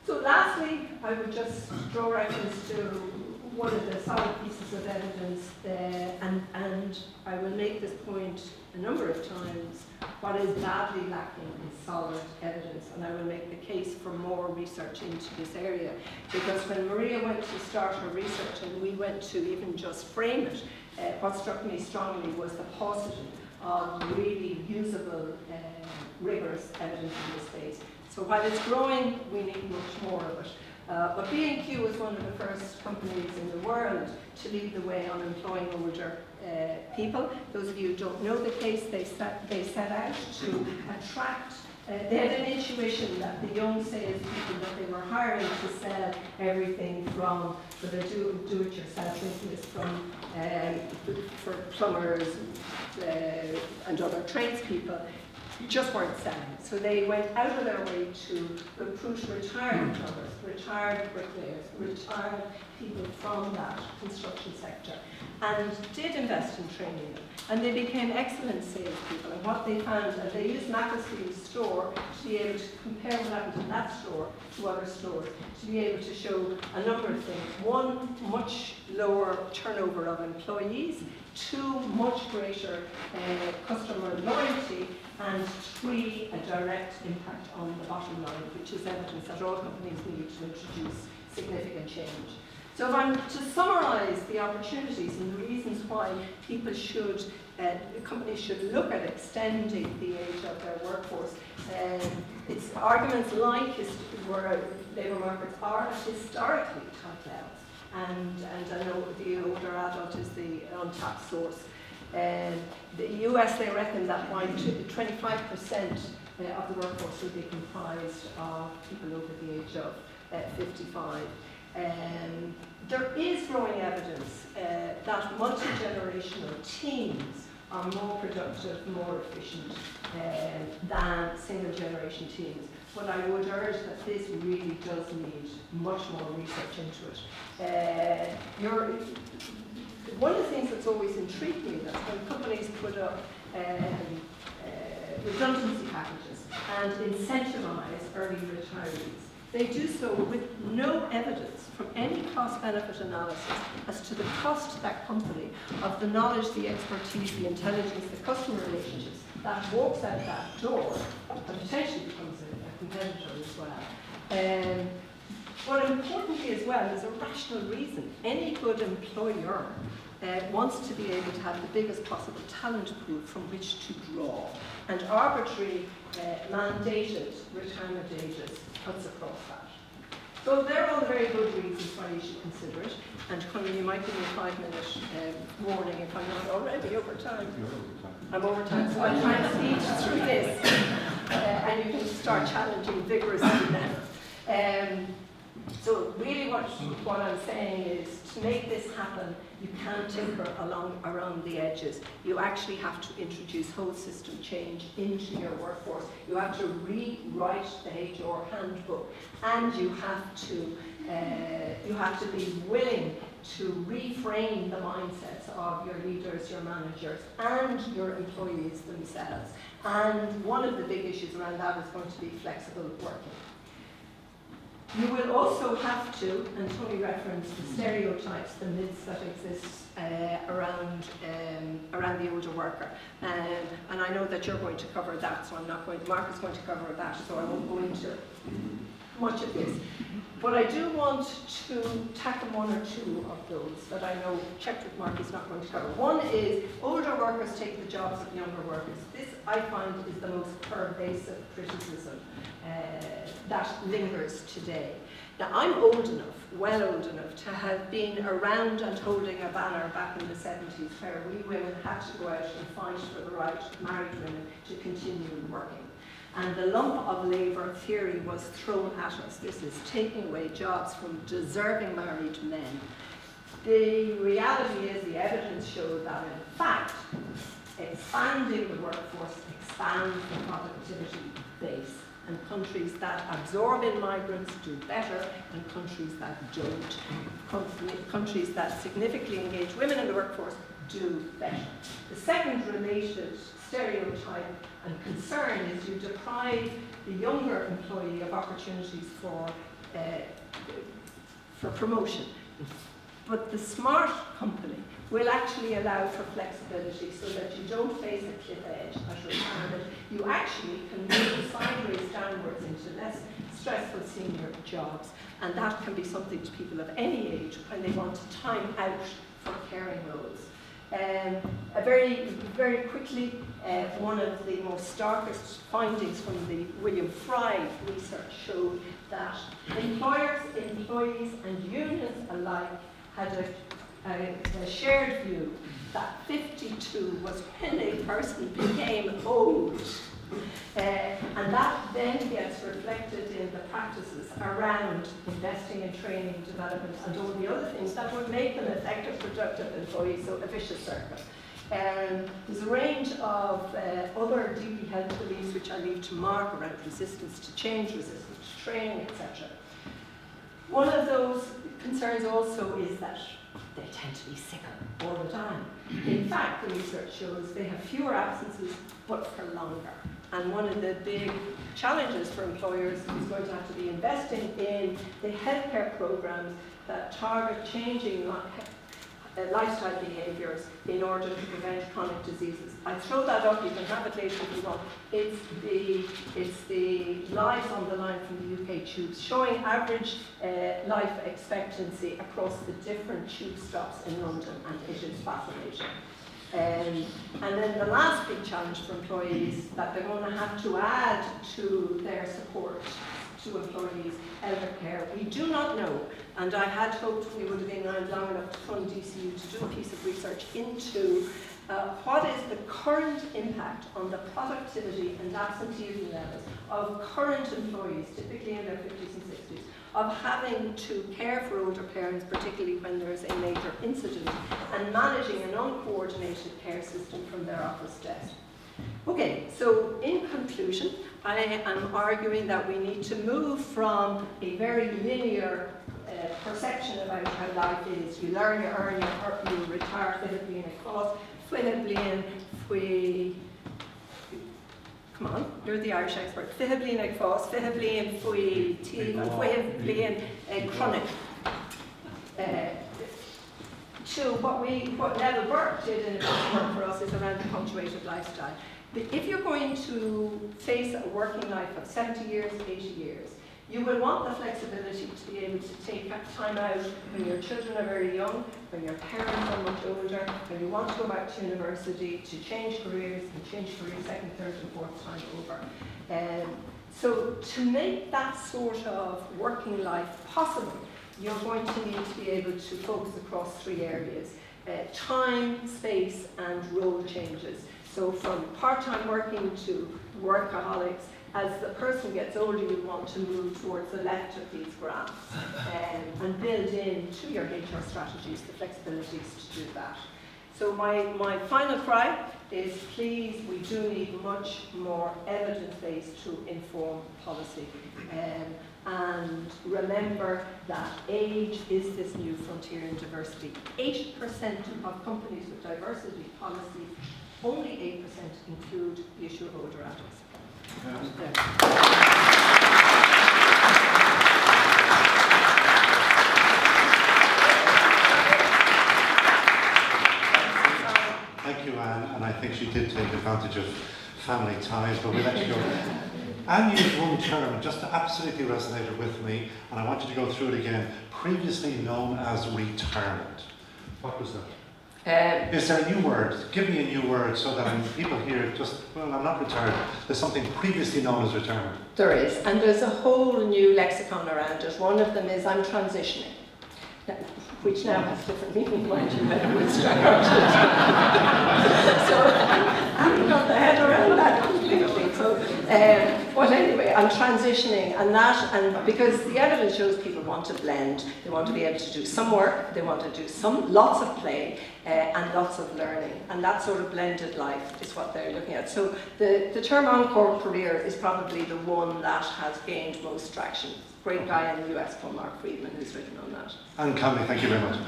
S4: So lastly, I would just draw reference to one of the solid pieces of evidence, and I will make this point a number of times. What is badly lacking is solid evidence, and I will make the case for more research into this area. Because when Maria went to start her research and we went to even just frame it, what struck me strongly was the paucity of really usable, rigorous evidence in this space. So while it's growing, we need much more of it. But B&Q was one of the first companies in the world to lead the way on employing older people. Those of you who don't know the case, they set out to attract. They had an intuition that the young salespeople that they were hiring to sell everything from, for the do-it-yourself business, from for plumbers and other tradespeople, just weren't selling. So they went out of their way to recruit retired plumbers, retired bricklayers, retired people from that construction sector, and did invest in training them. And they became excellent salespeople. And what they found, and they used Macclesfield's store to be able to compare what happened in that store to other stores, to be able to show a number of things. One, much lower turnover of employees. Two, much greater customer loyalty. And three, a direct impact on the bottom line, which is evidence that all companies need to introduce significant change. So if I'm to summarise the opportunities and the reasons why people should, companies should look at extending the age of their workforce, it's arguments like where labour markets are at historically tight levels, and I know the older adult is the untapped source. The US, they reckon that by 25% of the workforce will be comprised of people over the age of 55. There is growing evidence that multi-generational teams are more productive, more efficient than single-generation teams. But I would urge that this really does need much more research into it. One of the things that's always intrigued me is when companies put up redundancy packages and incentivize early retirees, they do so with no evidence from any cost-benefit analysis as to the cost to that company of the knowledge, the expertise, the intelligence, the customer relationships that walks out that door and potentially becomes a competitor as well. But importantly as well, there's a rational reason. Any good employer wants to be able to have the biggest possible talent pool from which to draw. And arbitrary mandated retirement ages cuts across that. So they're all the very good reasons why you should consider it. And Conor, you might give me a 5-minute warning if I'm not already over time. I'm over time, so I'll try and speed through this. And you can start challenging vigorously then. So really what I'm saying is, to make this happen, you can't tinker around the edges. You actually have to introduce whole system change into your workforce. You have to rewrite the HR handbook, and you have to be willing to reframe the mindsets of your leaders, your managers, and your employees themselves. And one of the big issues around that is going to be flexible working. You will also have to, and Tony referenced the stereotypes, the myths that exist around the older worker. And I know that you're going to cover that, so I'm not going to, Mark is going to cover that, so I won't go into much of this. But I do want to tackle one or two of those that I know checked with Mark is not going to cover. One is older workers take the jobs of younger workers. This, I find, is the most pervasive criticism that lingers today. Now, I'm old enough, well old enough, to have been around and holding a banner back in the 70s where we women had to go out and fight for the right of married women to continue working. And the lump of labour theory was thrown at us. This is taking away jobs from deserving married men. The reality is, the evidence shows that, in fact, expanding the workforce expands the productivity base. And countries that absorb in migrants do better than countries that don't. Countries that significantly engage women in the workforce do better. The second related stereotype and concern is you deprive the younger employee of opportunities for promotion. But the smart company will actually allow for flexibility so that you don't face a cliff edge at retirement. You actually can move sideways downwards into less stressful senior jobs. And that can be something to people of any age when they want to time out for caring roles. Very quickly, one of the most starkest findings from the William Fry research showed that employers, employees and unions alike had a shared view that 52 was when a person became old. And that then gets reflected in the practices around investing in training, development and all the other things that would make them effective, productive employees, so a vicious circle. There's a range of other deeply held beliefs which I leave to Mark around resistance to change, resistance to training, etc. One of those concerns also is that they tend to be sicker all the time. In fact, the research shows they have fewer absences, but for longer. And one of the big challenges for employers is going to have to be investing in the healthcare programs that target changing lifestyle behaviours in order to prevent chronic diseases. I throw that up, you can have it later if you want. It's the lives on the line from the UK tubes, showing average life expectancy across the different tube stops in London, and it is fascinating. And then the last big challenge for employees that they're going to have to add to their support to employees, elder care. We do not know, and I had hoped we would have been around long enough to fund DCU to do a piece of research into what is the current impact on the productivity and absenteeism levels of current employees, typically in their 50s and 60s, of having to care for older parents, particularly when there is a major incident, and managing an uncoordinated care system from their office desk. Okay, so in conclusion, I am arguing that we need to move from a very linear perception about how life is. You learn, you earn, you retire, fihiblian across, fihiblian fui. Come on, you're the Irish expert. Fihiblian across, fihiblian fui team, and fihiblian chronic. So what Neville Burke did in his work for us is around the punctuated lifestyle. But if you're going to face a working life of 70 years, 80 years, you will want the flexibility to be able to take time out when your children are very young, when your parents are much older, when you want to go back to university, to change careers, and change careers second, third and fourth time over. So to make that sort of working life possible, you're going to need to be able to focus across three areas: time, space and role changes. So from part-time working to workaholics, as the person gets older, you want to move towards the left of these graphs and build into your HR strategies the flexibilities to do that. So my final cry is, please, we do need much more evidence base to inform policy. And remember that age is this new frontier in diversity. 80% of companies with diversity policies, only 8% include the issue of older adults.
S2: Thank you, Anne, and I think she did take advantage of family ties, but we'll let you go. Anne used one term just absolutely resonated with me, and I want you to go through it again. Previously known as retirement. What was that? Is there a new word? Give me a new word so that when people hear just, well, I'm not retired. There's something previously known as retirement.
S4: There is, and there's a whole new lexicon around it. One of them is I'm transitioning, which now has different meaning, mind you, when it was struck out. So I haven't got the head around that completely. So, but anyway, I'm transitioning, and because the evidence shows people want to blend, they want to be able to do some work, they want to do lots of play, and lots of learning, and that sort of blended life is what they're looking at. So the term encore career is probably the one that has gained most traction. Great guy in the US called Mark Friedman who's written on that.
S2: Anne Conley, thank you very much.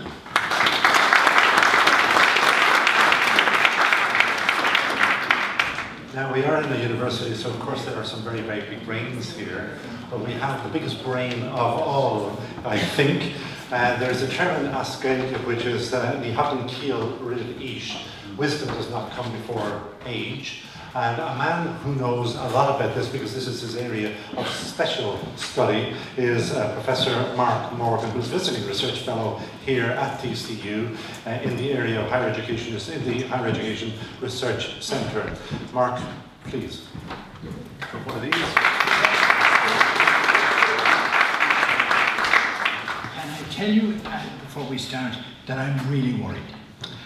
S2: Now we are in a university, so of course there are some very, very big brains here, but we have the biggest brain of all, I think. There's a term in Asgaelic which is the Hafton Kiel Rid Ish. Wisdom does not come before age. And a man who knows a lot about this, because this is his area of special study, is Professor Mark Morgan, who's visiting research fellow here at TCU in the area of higher education, in the Higher Education Research Centre. Mark, please. For one of these.
S5: Can I tell you before we start that I'm really worried,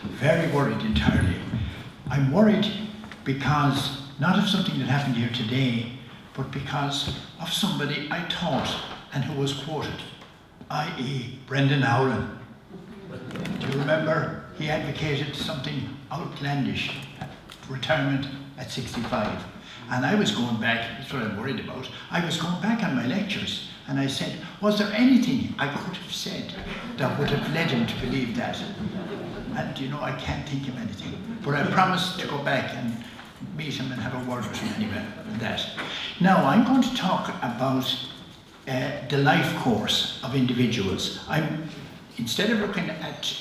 S5: very worried entirely. I'm worried because not of something that happened here today, but because of somebody I taught and who was quoted, i.e. Brendan Howlin. Do you remember? He advocated something outlandish, retirement at 65. And I was going back, that's what I'm worried about, I was going back on my lectures and I said, was there anything I could have said that would have led him to believe that? And you know, I can't think of anything. But I promised to go back and meet him and have a word with him anyway on that. Now, I'm going to talk about the life course of individuals. Instead of looking at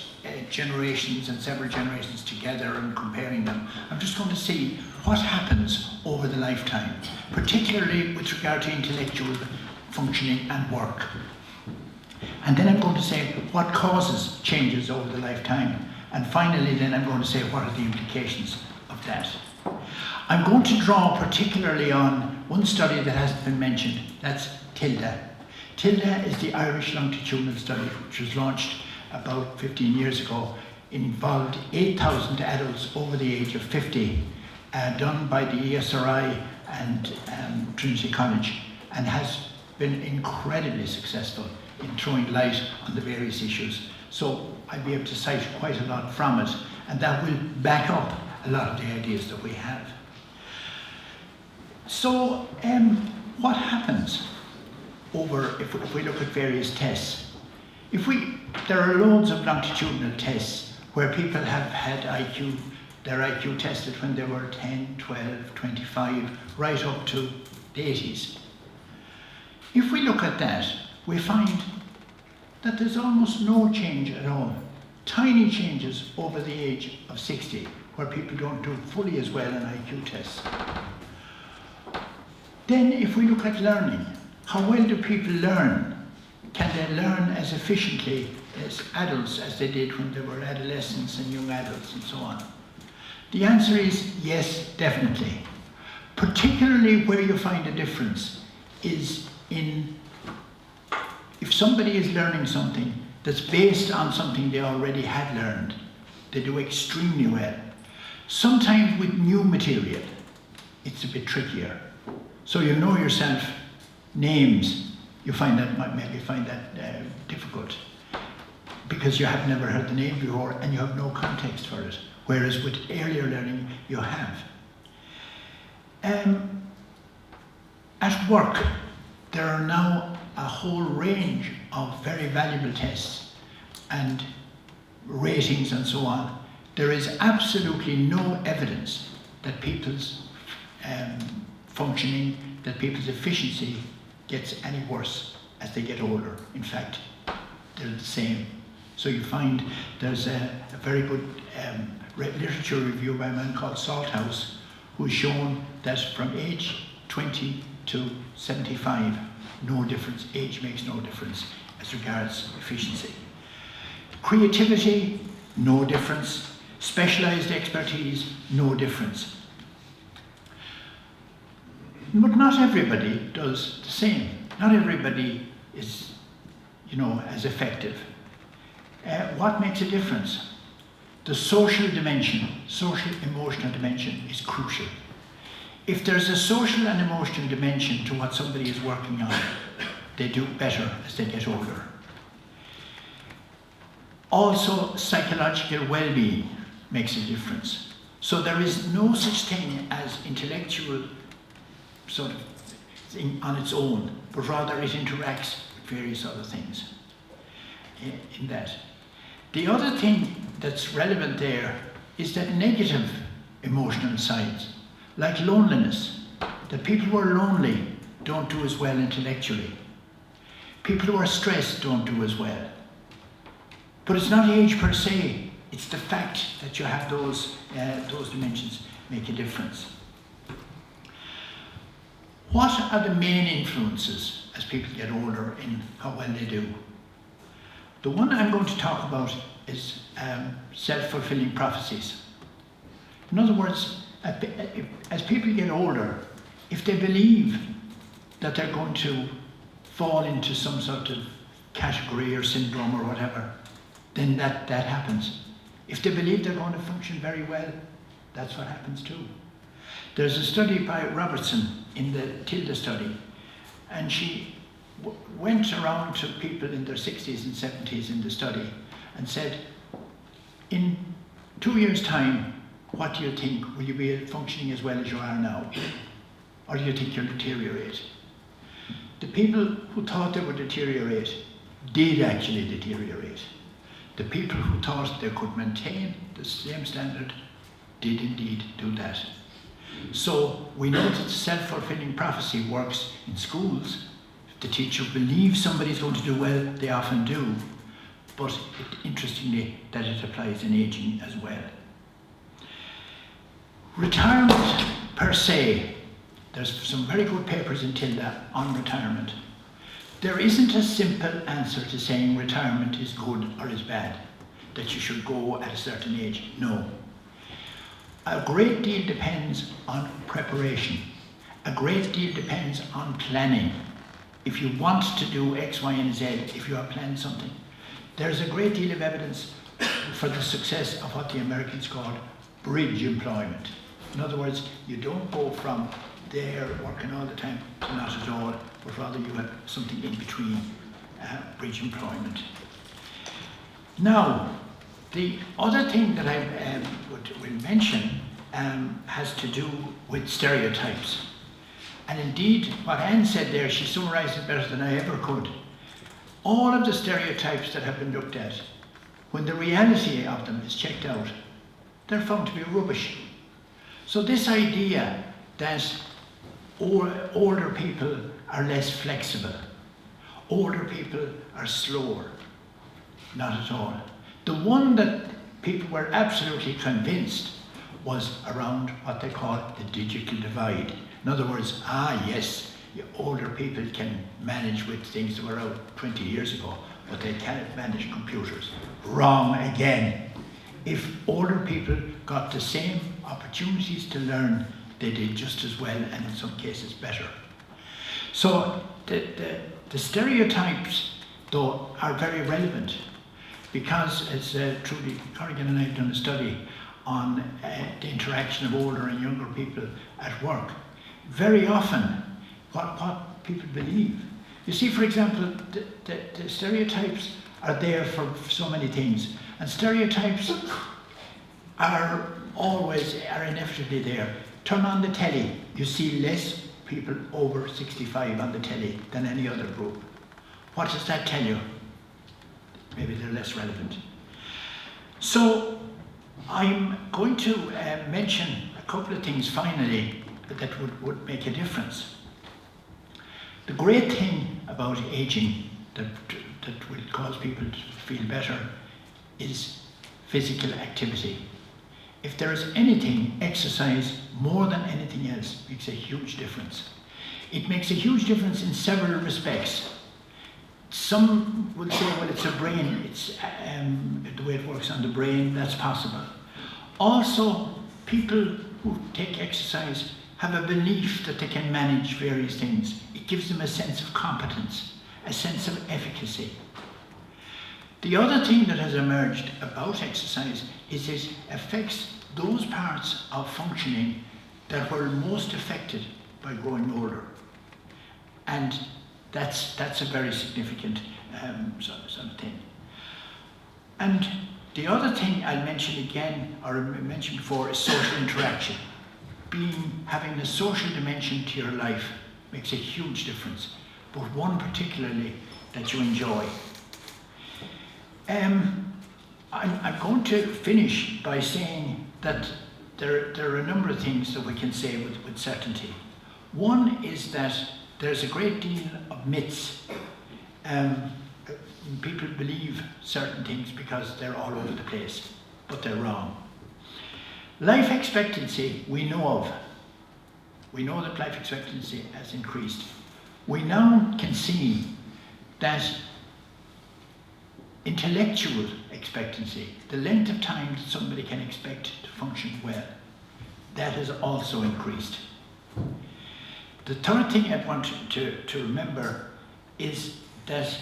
S5: generations and several generations together and comparing them, I'm just going to see what happens over the lifetime, particularly with regard to intellectual functioning and work. And then I'm going to say what causes changes over the lifetime. And finally, then I'm going to say what are the implications of that. I'm going to draw particularly on one study that hasn't been mentioned, that's TILDA. TILDA is the Irish longitudinal study, which was launched about 15 years ago. It involved 8,000 adults over the age of 50, done by the ESRI and Trinity College, and has been incredibly successful in throwing light on the various issues. So I'll be able to cite quite a lot from it, and that will back up a lot of the ideas that we have. So what happens if we look at various tests? There are loads of longitudinal tests where people have had their IQ tested when they were 10, 12, 25, right up to the 80s. If we look at that, we find that there's almost no change at all. Tiny changes over the age of 60, where people don't do fully as well in IQ tests. Then if we look at learning, how well do people learn? Can they learn as efficiently as adults as they did when they were adolescents and young adults and so on? The answer is yes, definitely. Particularly where you find a difference is if somebody is learning something that's based on something they already had learned, they do extremely well. Sometimes with new material, it's a bit trickier. So you know yourself, names, you find that difficult because you have never heard the name before and you have no context for it. Whereas with earlier learning, you have. At work, there are now a whole range of very valuable tests and ratings and so on. There is absolutely no evidence that people's functioning, that people's efficiency gets any worse as they get older. In fact, they're the same. So you find there's a very good literature review by a man called Salthouse, who's shown that from age 20 to 75, no difference, age makes no difference as regards efficiency. Creativity, no difference. Specialized expertise, no difference. But not everybody does the same. Not everybody is, as effective. What makes a difference? The social dimension, social emotional dimension is crucial. If there's a social and emotional dimension to what somebody is working on, they do better as they get older. Also, psychological well-being makes a difference. So there is no such thing as intellectual sort of thing on its own, but rather it interacts with various other things in that. The other thing that's relevant there is that negative emotional sides, like loneliness, that people who are lonely don't do as well intellectually. People who are stressed don't do as well. But it's not age per se, it's the fact that you have those dimensions make a difference. What are the main influences as people get older in how well they do? The one I'm going to talk about is self-fulfilling prophecies. In other words, as people get older, if they believe that they're going to fall into some sort of category or syndrome or whatever, then that happens. If they believe they're going to function very well, that's what happens too. There's a study by Robertson in the Tilda study, and she went around to people in their 60s and 70s in the study and said, in 2 years' time, what do you think? Will you be functioning as well as you are now? Or do you think you'll deteriorate? The people who thought they would deteriorate did actually deteriorate. The people who thought they could maintain the same standard did indeed do that. So we know that self-fulfilling prophecy works in schools. If the teacher believes somebody's going to do well, they often do. But interestingly, that it applies in aging as well. Retirement per se, there's some very good papers in Tilda on retirement. There isn't a simple answer to saying retirement is good or is bad, that you should go at a certain age. No. A great deal depends on preparation. A great deal depends on planning. If you want to do X, Y, and Z, if you are planning something, there's a great deal of evidence for the success of what the Americans called bridge employment. In other words, you don't go from there working all the time to not at all, but rather you have something in between, bridge employment. Now, the other thing that I will mention has to do with stereotypes. And indeed, what Anne said there, she summarised it better than I ever could. All of the stereotypes that have been looked at, when the reality of them is checked out, they're found to be rubbish. So this idea that older people are less flexible, older people are slower, not at all. The one that people were absolutely convinced was around what they call the digital divide. In other words, yes, older people can manage with things that were out 20 years ago, but they can't manage computers. Wrong again. If older people got the same opportunities to learn, they did just as well, and in some cases better. So the stereotypes, though, are very relevant, because as Trudy Corrigan and I have done a study on the interaction of older and younger people at work, very often what people believe. You see, for example, the stereotypes are there for so many things, and stereotypes are inevitably there. Turn on the telly, you see less people over 65 on the telly than any other group. What does that tell you? Maybe they're less relevant. So I'm going to mention a couple of things finally that would make a difference. The great thing about aging that will cause people to feel better is physical activity. If there is anything, exercise more than anything else makes a huge difference. It makes a huge difference in several respects. Some will say, well, it's a brain, it's the way it works on the brain, that's possible. Also, people who take exercise have a belief that they can manage various things. It gives them a sense of competence, a sense of efficacy. The other thing that has emerged about exercise is it affects those parts of functioning that were most affected by growing older. And that's a very significant sort of thing. And the other thing I'll mention again, or I mentioned before, is social interaction. Having a social dimension to your life makes a huge difference, but one particularly that you enjoy. I'm going to finish by saying that there are a number of things that we can say with certainty. One is that there's a great deal of myths. People believe certain things because they're all over the place, but they're wrong. Life expectancy we know of. We know that life expectancy has increased. We now can see that intellectual expectancy, the length of time that somebody can expect to function well, that has also increased. The third thing I want to remember is that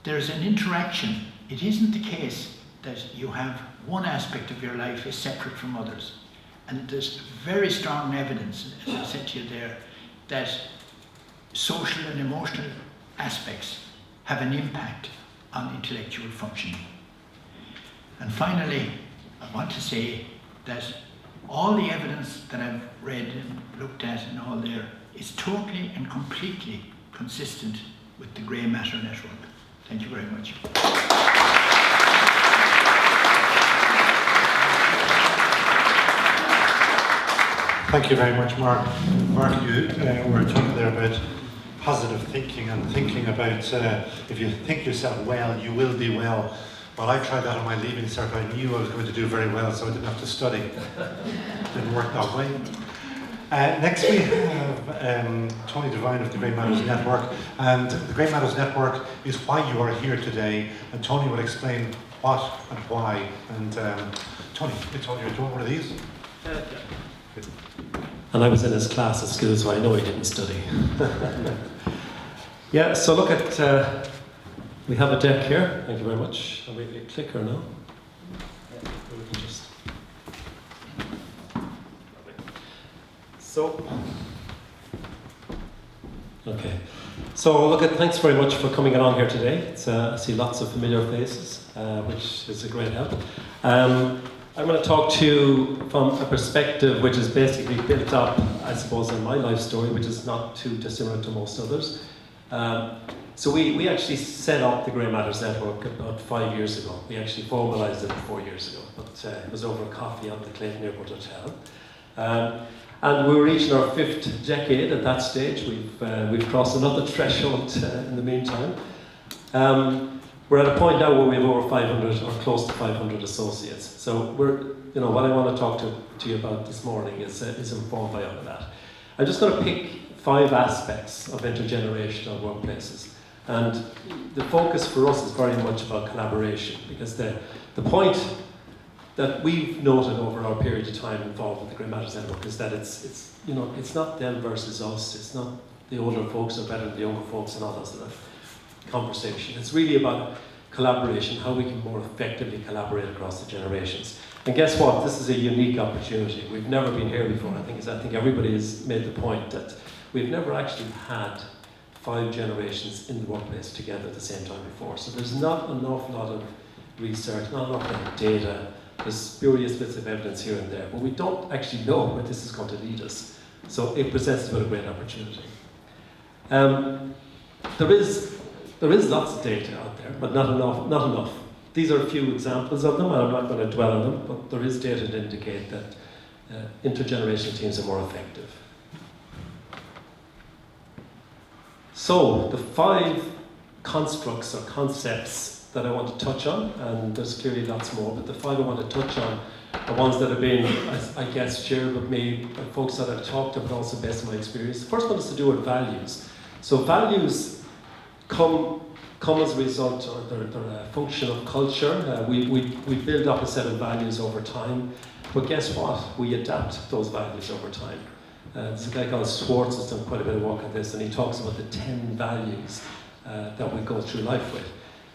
S5: there's an interaction. It isn't the case that you have one aspect of your life is separate from others. And there's very strong evidence, as I said to you there, that social and emotional aspects have an impact on intellectual functioning. And finally, I want to say that all the evidence that I've read and looked at and all there is totally and completely consistent with the Grey Matter Network. Thank you very much.
S2: Thank you very much, Mark. Mark, you were talking there about positive thinking and thinking about if you think yourself well, you will be well. Well, I tried that on my leaving cert. I knew I was going to do very well, so I didn't have to study. Didn't work that way. Next we have Tony Devine of the Grey Matters Network, and the Grey Matters Network is why you are here today, and Tony will explain what and why. And Tony, do you want one of these?
S6: And I was in his class at school, so I know he didn't study. Yeah, so look at, we have a deck here, thank you very much. And maybe a clicker now. Yeah, we can just... So, okay. So look at, thanks very much for coming along here today. It's, I see lots of familiar faces, which is a great help. I'm going to talk to you from a perspective which is basically built up, I suppose, in my life story, which is not too dissimilar to most others. So we actually set up the Grey Matters Network about 5 years ago. We actually formalised it 4 years ago, but it was over coffee at the Clayton Airport Hotel. And we were reaching our 5th decade at that stage. We've crossed another threshold in the meantime. We're at a point now where we have over 500 or close to 500 associates. So what I want to talk to you about this morning is informed by all of that. I'm just going to pick 5 aspects of intergenerational workplaces. And the focus for us is very much about collaboration, because the point that we've noted over our period of time involved with the Grey Matters Network is that it's not them versus us. It's not the older folks are better than the younger folks and all that sort of conversation. It's really about collaboration, how we can more effectively collaborate across the generations. And guess what? This is a unique opportunity. We've never been here before. I think everybody has made the point that we've never actually had 5 generations in the workplace together at the same time before. So there's not an awful lot of research, not an awful lot of data. There's spurious bits of evidence here and there, but we don't actually know where this is going to lead us. So it presents us with a great opportunity. There is lots of data out there, but not enough. These are a few examples of them, and I'm not going to dwell on them, but there is data to indicate that intergenerational teams are more effective. So, the 5 constructs or concepts that I want to touch on, and there's clearly lots more, but the 5 I want to touch on are ones that have been, I guess, shared with me by folks that I've talked to, but also based on my experience. The first one is to do with values. So values come as a result, or they're a function of culture. We build up a set of values over time, but guess what? We adapt those values over time. There's a guy called Schwartz who's done quite a bit of work on this, and he talks about the 10 values that we go through life with.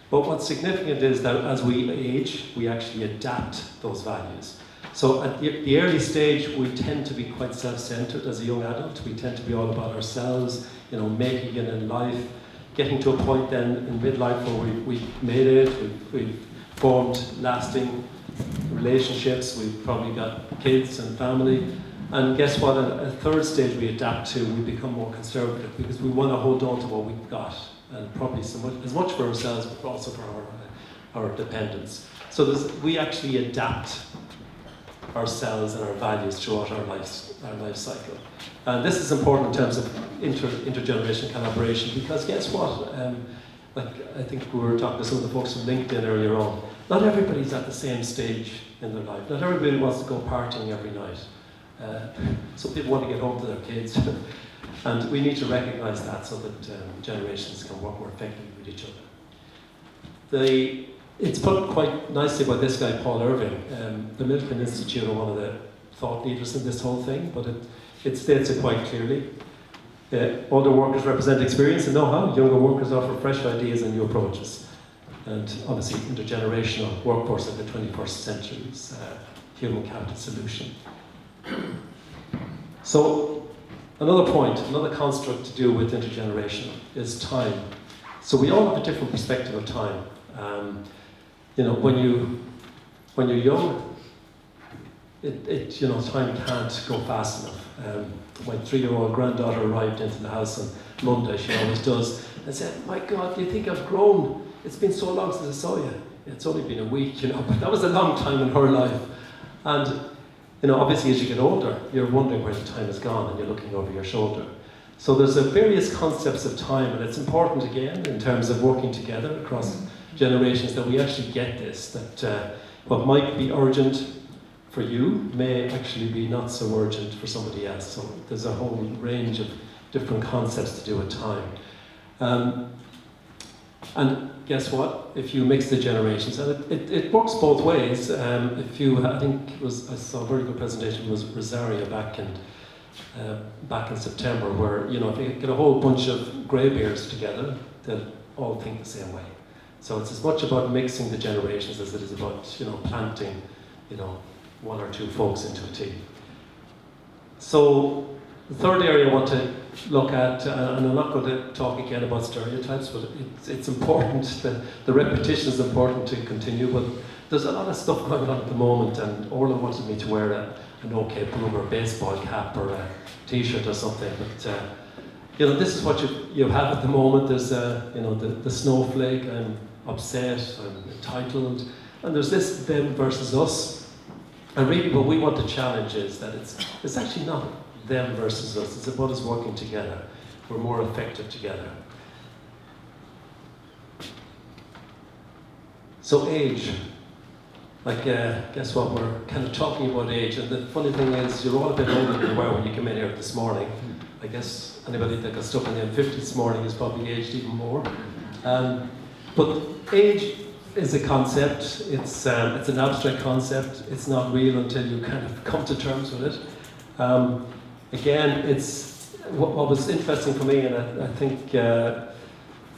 S6: But what's significant is that as we age, we actually adapt those values. So at the early stage, we tend to be quite self-centered as a young adult. We tend to be all about ourselves, making it in life, getting to a point then in midlife where we've made it, we've formed lasting relationships, we've probably got kids and family. And guess what? At a third stage we adapt to, we become more conservative because we want to hold on to what we've got, and probably as much for ourselves, but also for our dependents. So we actually adapt ourselves and our values throughout our life cycle. And this is important in terms of intergenerational collaboration, because guess what? I think we were talking to some of the folks from LinkedIn earlier on. Not everybody's at the same stage in their life. Not everybody wants to go partying every night. Some people want to get home to their kids. And we need to recognise that so that generations can work more effectively with each other. It's put quite nicely by this guy, Paul Irving. The Milton Institute are one of the thought leaders in this whole thing, but it states it quite clearly. Older workers represent experience and know-how. Younger workers offer fresh ideas and new approaches. And obviously, intergenerational workforce of the 21st century's human capital solution. So, another point, another construct to do with intergenerational is time. So we all have a different perspective of time. When you're young, time can't go fast enough. My 3-year-old granddaughter arrived into the house on Monday, she always does, and said, "My God, do you think I've grown? It's been so long since I saw you." It's only been a week, but that was a long time in her life. And, obviously as you get older, you're wondering where the time has gone and you're looking over your shoulder. So there's various concepts of time, and it's important, again, in terms of working together across generations, that we actually get this, that what might be urgent for you may actually be not so urgent for somebody else. So there's a whole range of different concepts to do with time. And guess what? If you mix the generations, and it works both ways. I saw a very good presentation, was Rosaria back in September, where if you get a whole bunch of greybeards together, they'll all think the same way. So it's as much about mixing the generations as it is about planting one or two folks into a team. So the third area I want to look at, and I'm not going to talk again about stereotypes, but it's important, the repetition is important to continue, but there's a lot of stuff going on at the moment, and Orla wanted me to wear an OK Boomer baseball cap or a t-shirt or something, but this is what you have at the moment. There's the snowflake, I'm upset, I'm entitled, and there's this them versus us. And really what we want to challenge is that it's actually not them versus us, it's about us working together. We're more effective together. So age, guess what, we're kind of talking about age, and the funny thing is you're all a bit older than you were when you came in here this morning. I guess anybody that got stuck on the M50 this morning is probably aged even more. But age is a concept, it's an abstract concept, it's not real until you kind of come to terms with it. Again, it's what was interesting for me, and I think,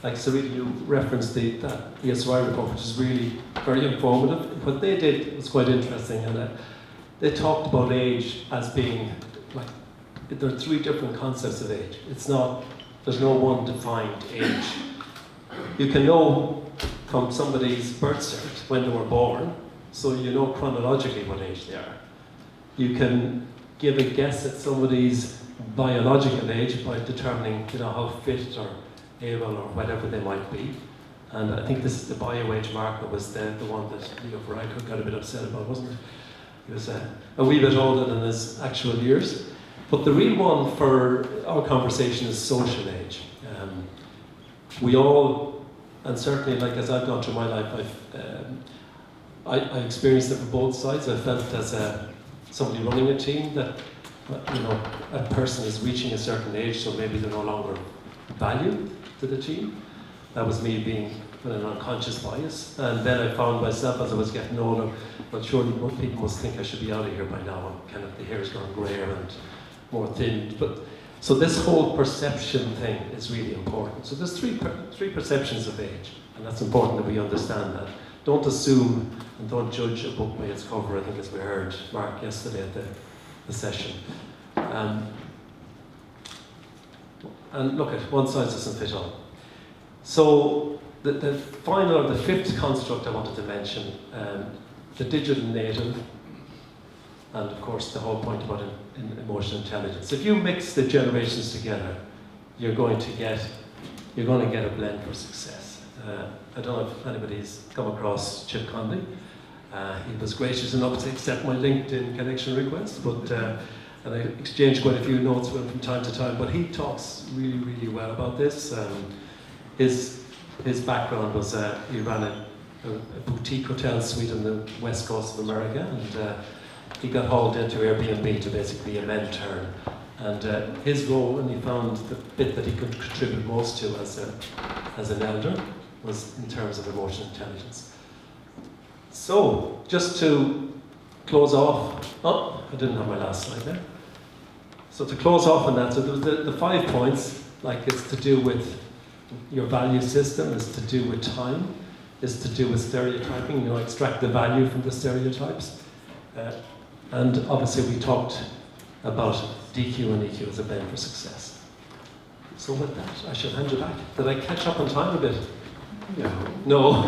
S6: like Sarita, you referenced the ESRI report, which is really very informative. What they did was quite interesting, and they talked about age as being, there are 3 different concepts of age. There's no one defined age. You can know from somebody's birth cert when they were born, so you know chronologically what age they are. You can give a guess at somebody's biological age by determining how fit or able or whatever they might be. And I think this is the bio-age marker was the one that Leo Varadkar got a bit upset about, wasn't it? He was a wee bit older than his actual years. But the real one for our conversation is social age. We all, and certainly as I've gone through my life, I experienced it from both sides. I felt as somebody running a team that a person is reaching a certain age, so maybe they're no longer valued to the team. That was me being with an unconscious bias. And then I found myself as I was getting older, well, surely most people must think I should be out of here by now, and kind of the hair's gone greyer and more thinned. So this whole perception thing is really important. So there's three perceptions of age, and that's important that we understand that. Don't assume and don't judge a book by its cover, I think, as we heard Mark yesterday at the session. And look, at one size doesn't fit all. So the final, the 5th construct I wanted to mention, the digital native, and of course the whole point about emotional intelligence. If you mix the generations together, you're going to get a blend for success. I don't know if anybody's come across Chip Conley. He was gracious enough to accept my LinkedIn connection request, and I exchanged quite a few notes with him from time to time, but he talks really, really well about this. His background was he ran a boutique hotel suite on the west coast of America, and he got hauled into Airbnb to basically be a mentor. And his role, and he found the bit that he could contribute most to as an elder, was in terms of emotional intelligence. So, just to close off, I didn't have my last slide there. So to close off on that, so the 5 points, like it's to do with your value system, is to do with time, is to do with stereotyping, extract the value from the stereotypes. And obviously we talked about DQ and EQ as a blend for success. So with that, I shall hand you back. Did I catch up on time a bit? No.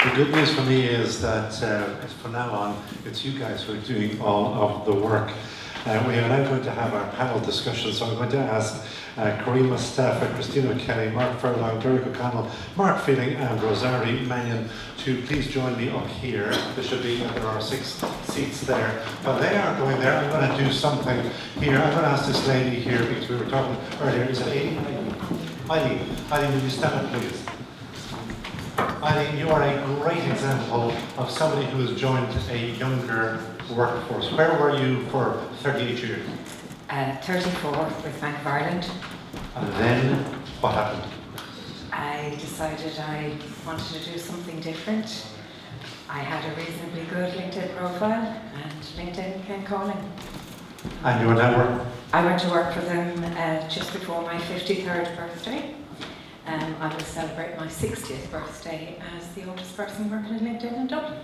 S2: The good news for me is that from now on, it's you guys who are doing all of the work. We are now going to have our panel discussion, so I'm going to ask Kareem Mustafa, Christina Kelly, Mark Furlong, Derek O'Connell, Mark Feeling and Rosari Mannion to please join me up here. There are 6 seats there. While they are going there, I'm going to do something here. I'm going to ask this lady here, because we were talking earlier, is it Eileen? Eileen, will you stand up please? Eileen, you are a great example of somebody who has joined a younger workforce. Where were you for 38 years?
S7: 34 with Bank of Ireland.
S2: And then, what happened?
S7: I decided I wanted to do something different. I had a reasonably good LinkedIn profile and LinkedIn came calling.
S2: And you were now working?
S7: I went to work for them just before my 53rd birthday. I will celebrate my 60th birthday as the oldest person working in LinkedIn in Dublin.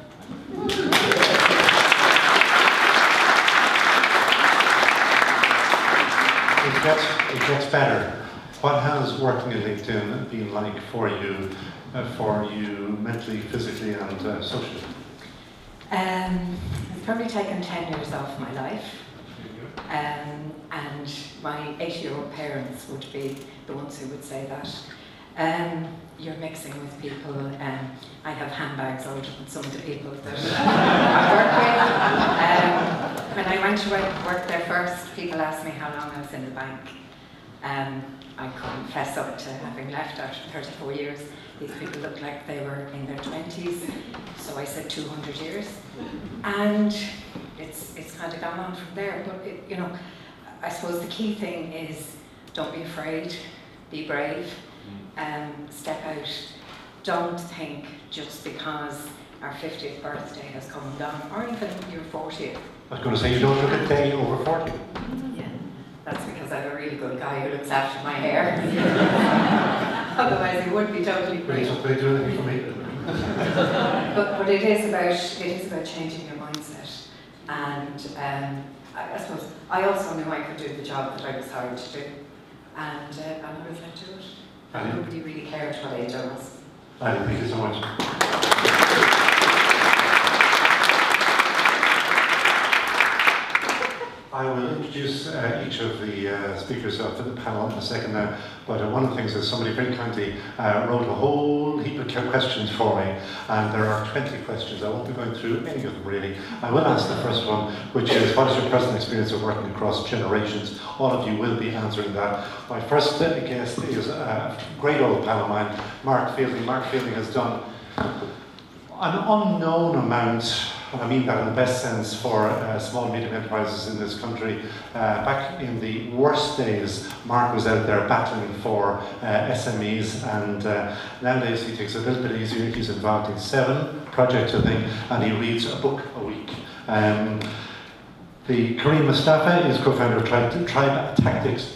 S2: It gets better. What has working in LinkedIn been like for you mentally, physically, and socially?
S7: It's probably taken 10 years off my life. And my 80-year-old parents would be the ones who would say that. You're mixing with people. I have handbags older than some of the people that I work with. When I went to work there first, people asked me how long I was in the bank. I couldn't fess up to having left after 34 years. These people looked like they were in their 20s, so I said 200 years. And it's kind of gone on from there. But I suppose the key thing is don't be afraid, be brave. Step out. Don't think just because our 50th birthday has come and gone, or even your 40th.
S2: I was going to say, you don't look a day over 40.
S7: Yeah, that's because I have a really good guy who looks after my hair. Otherwise, he would be totally great.
S2: But they do anything for me.
S7: But it is about changing your mindset. And I suppose I also knew I could do the job that I was hired to do, and I was let do it. And nobody really cared what age I was.
S2: Thank you so much. I will introduce each of the speakers up to the panel in a second now, but one of the things is somebody very kindly wrote a whole heap of questions for me, and there are 20 questions. I won't be going through any of them really. I will ask the first one, which is, what is your personal experience of working across generations? All of you will be answering that. My first guest is a great old pal of mine, Mark Fielding. Mark Fielding has done an unknown amount, and I mean that in the best sense, for small and medium enterprises in this country. Back in the worst days, Mark was out there battling for SMEs, and nowadays he takes it a little bit easier. He's involved in 7 projects, I think, and he reads a book a week. The Kareem Mustafa is co-founder of Tribe Tactics.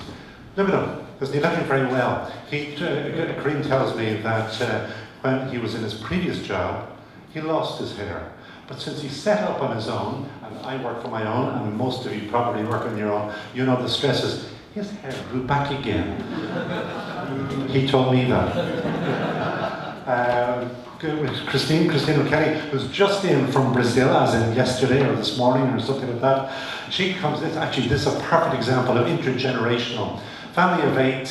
S2: Look at him, because he's looking very well. Kareem tells me that when he was in his previous job, he lost his hair. But since he set up on his own, and I work for my own, and most of you probably work on your own, you know the stresses. His hair grew back again. He told me that. Christina Kelly, who's just in from Brazil, as in yesterday or this morning or something like that. She comes, this is a perfect example of intergenerational. Family of 8,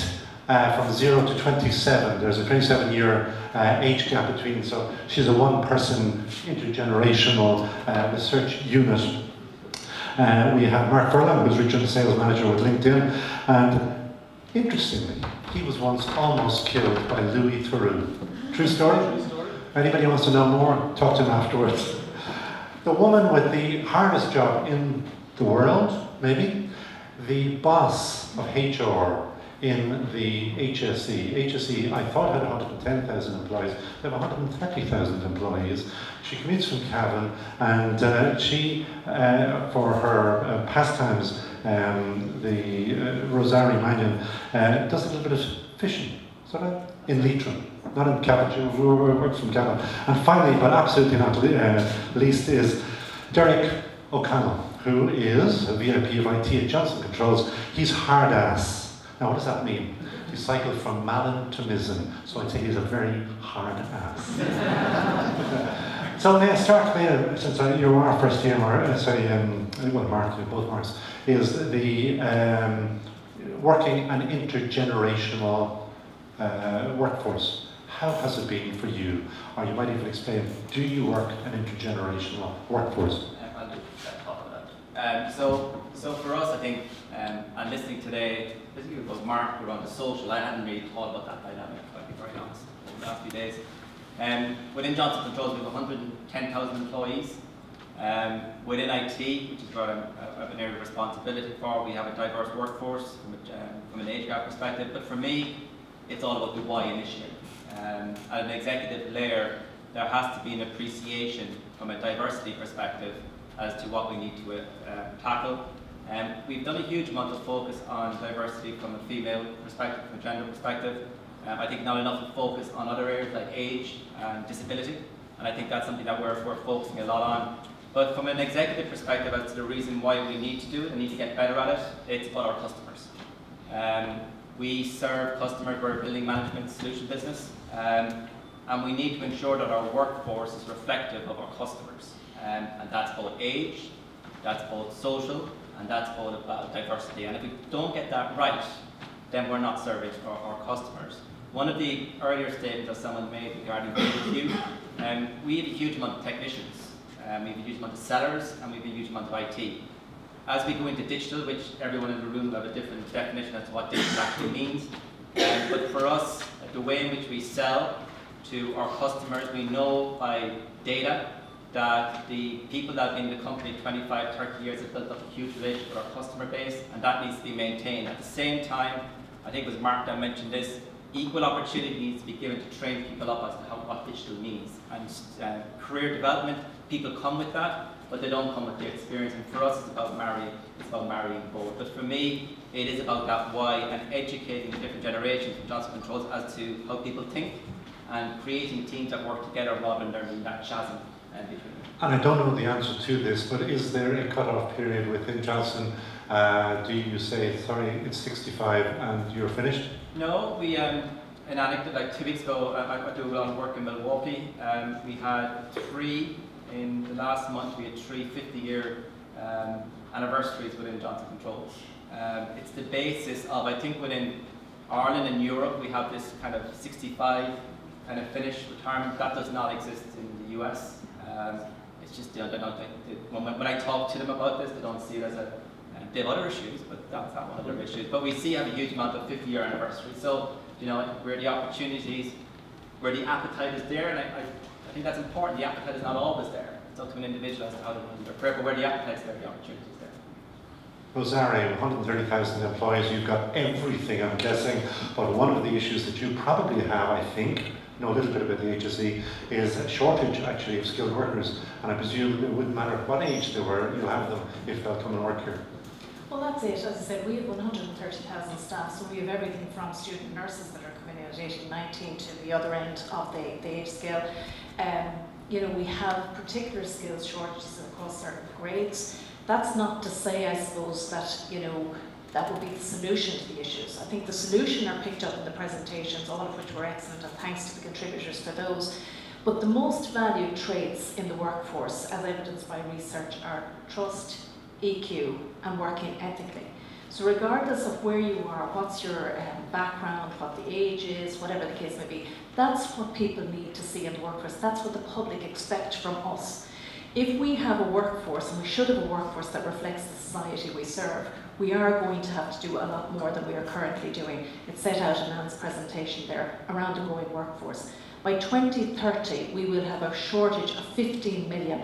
S2: from 0 to 27. There's a 27-year age gap between, so she's a one-person intergenerational research unit. We have Mark Furlong, who's regional sales manager with LinkedIn, and Interestingly, he was once almost killed by Louis Theroux. True story? Anybody wants to know more, talk to him afterwards. The woman with the hardest job in the world, maybe, the boss of HR in the HSE. HSE, I thought had 110,000 employees. They have 130,000 employees. She commutes from Cavan, and she, for her pastimes, the Rosari Mannion, does a little bit of fishing. Is that right? In Leitrim, not in Cavan. She works from Cavan. And finally, but absolutely not least, is Derek O'Connell, who is a VIP of IT at Johnson Controls. He's hard ass. Now, what does that mean? He cycled from Malin to Mizzen, so I'd say he's a very hard ass. So may I start there, since you're our first year, well, Mark, both Marks, is the working an intergenerational workforce. How has it been for you? Or you might even explain, do you work an intergenerational workforce?
S8: I'll do talk about that. So for us, I think, and listening today, basically it was Mark around the social, I hadn't really thought about that dynamic, I'll be very honest, over the last few days. Within Johnson Controls, we have 110,000 employees. Within IT, which is where I have an area of responsibility for, we have a diverse workforce from an age gap perspective. But for me, it's all about the why initiative. At an executive layer, there has to be an appreciation from a diversity perspective as to what we need to tackle. We've done a huge amount of focus on diversity from a female perspective, from a gender perspective. I think not enough focus on other areas like age and disability, and I think that's something that we're focusing a lot on. But from an executive perspective, as to the reason why we need to do it and need to get better at it, it's about our customers. We serve customers, we're a building management solution business, and we need to ensure that our workforce is reflective of our customers. And that's both age, that's both social, and that's both about diversity. And if we don't get that right, then we're not serving our customers. One of the earlier statements that someone made regarding BQ, we have a huge amount of technicians, we have a huge amount of sellers, and we have a huge amount of IT. As we go into digital, which everyone in the room will have a different definition as to what digital actually means, but for us, the way in which we sell to our customers, we know by data that the people that have been in the company 25, 30 years have built up a huge relationship with our customer base, and that needs to be maintained. At the same time, I think it was Mark that mentioned this, equal opportunity needs to be given to train people up as to what digital means. And career development, people come with that, but they don't come with the experience. And for us, it's about marrying both. But for me, it is about that why and educating the different generations from Johnson Controls as to how people think and creating teams that work together rather than there being that chasm between them.
S2: And I don't know the answer to this, but is there a cut-off period within Johnson? Do you say, sorry, it's 65 and you're finished?
S8: No, we, an anecdote, like 2 weeks ago, I do a lot of work in Milwaukee. We had 3, in the last month, we had 3 50-year anniversaries within Johnson Controls. It's the basis of, I think within Ireland and Europe, we have this kind of 65 kind of finished retirement. That does not exist in the US. It's just, they're not, when I talk to them about this, they don't see it as a, they have other issues, but that's not one of their issues. But we have a huge amount of 50-year anniversaries. So, you know, where the opportunities, where the appetite is there, and I think that's important. The appetite is not always there. It's up to an individual as to how to run their career, but where the appetite is there, the opportunity is there.
S2: Rosario, 130,000 employees, you've got everything, I'm guessing, but one of the issues that you probably have, I think, know a little bit about the HSE, is a shortage actually of skilled workers, and I presume it wouldn't matter what age they were, you'll have them if they'll come and work here.
S9: Well, that's it. As I said, we have 130,000 staff, so we have everything from student nurses that are coming out at 18, 19 to the other end of the age scale. You know, we have particular skills shortages across certain grades. That's not to say, I suppose, that, you know, that would be the solution to the issues. I think the solution are picked up in the presentations, all of which were excellent, and thanks to the contributors for those. But the most valued traits in the workforce, as evidenced by research, are trust, EQ, and working ethically. So regardless of where you are, what's your background, what the age is, whatever the case may be, that's what people need to see in the workforce. That's what the public expect from us. If we have a workforce, and we should have a workforce that reflects the society we serve, we are going to have to do a lot more than we are currently doing. It's set out in Anne's presentation there around the growing workforce. By 2030, we will have a shortage of 15 million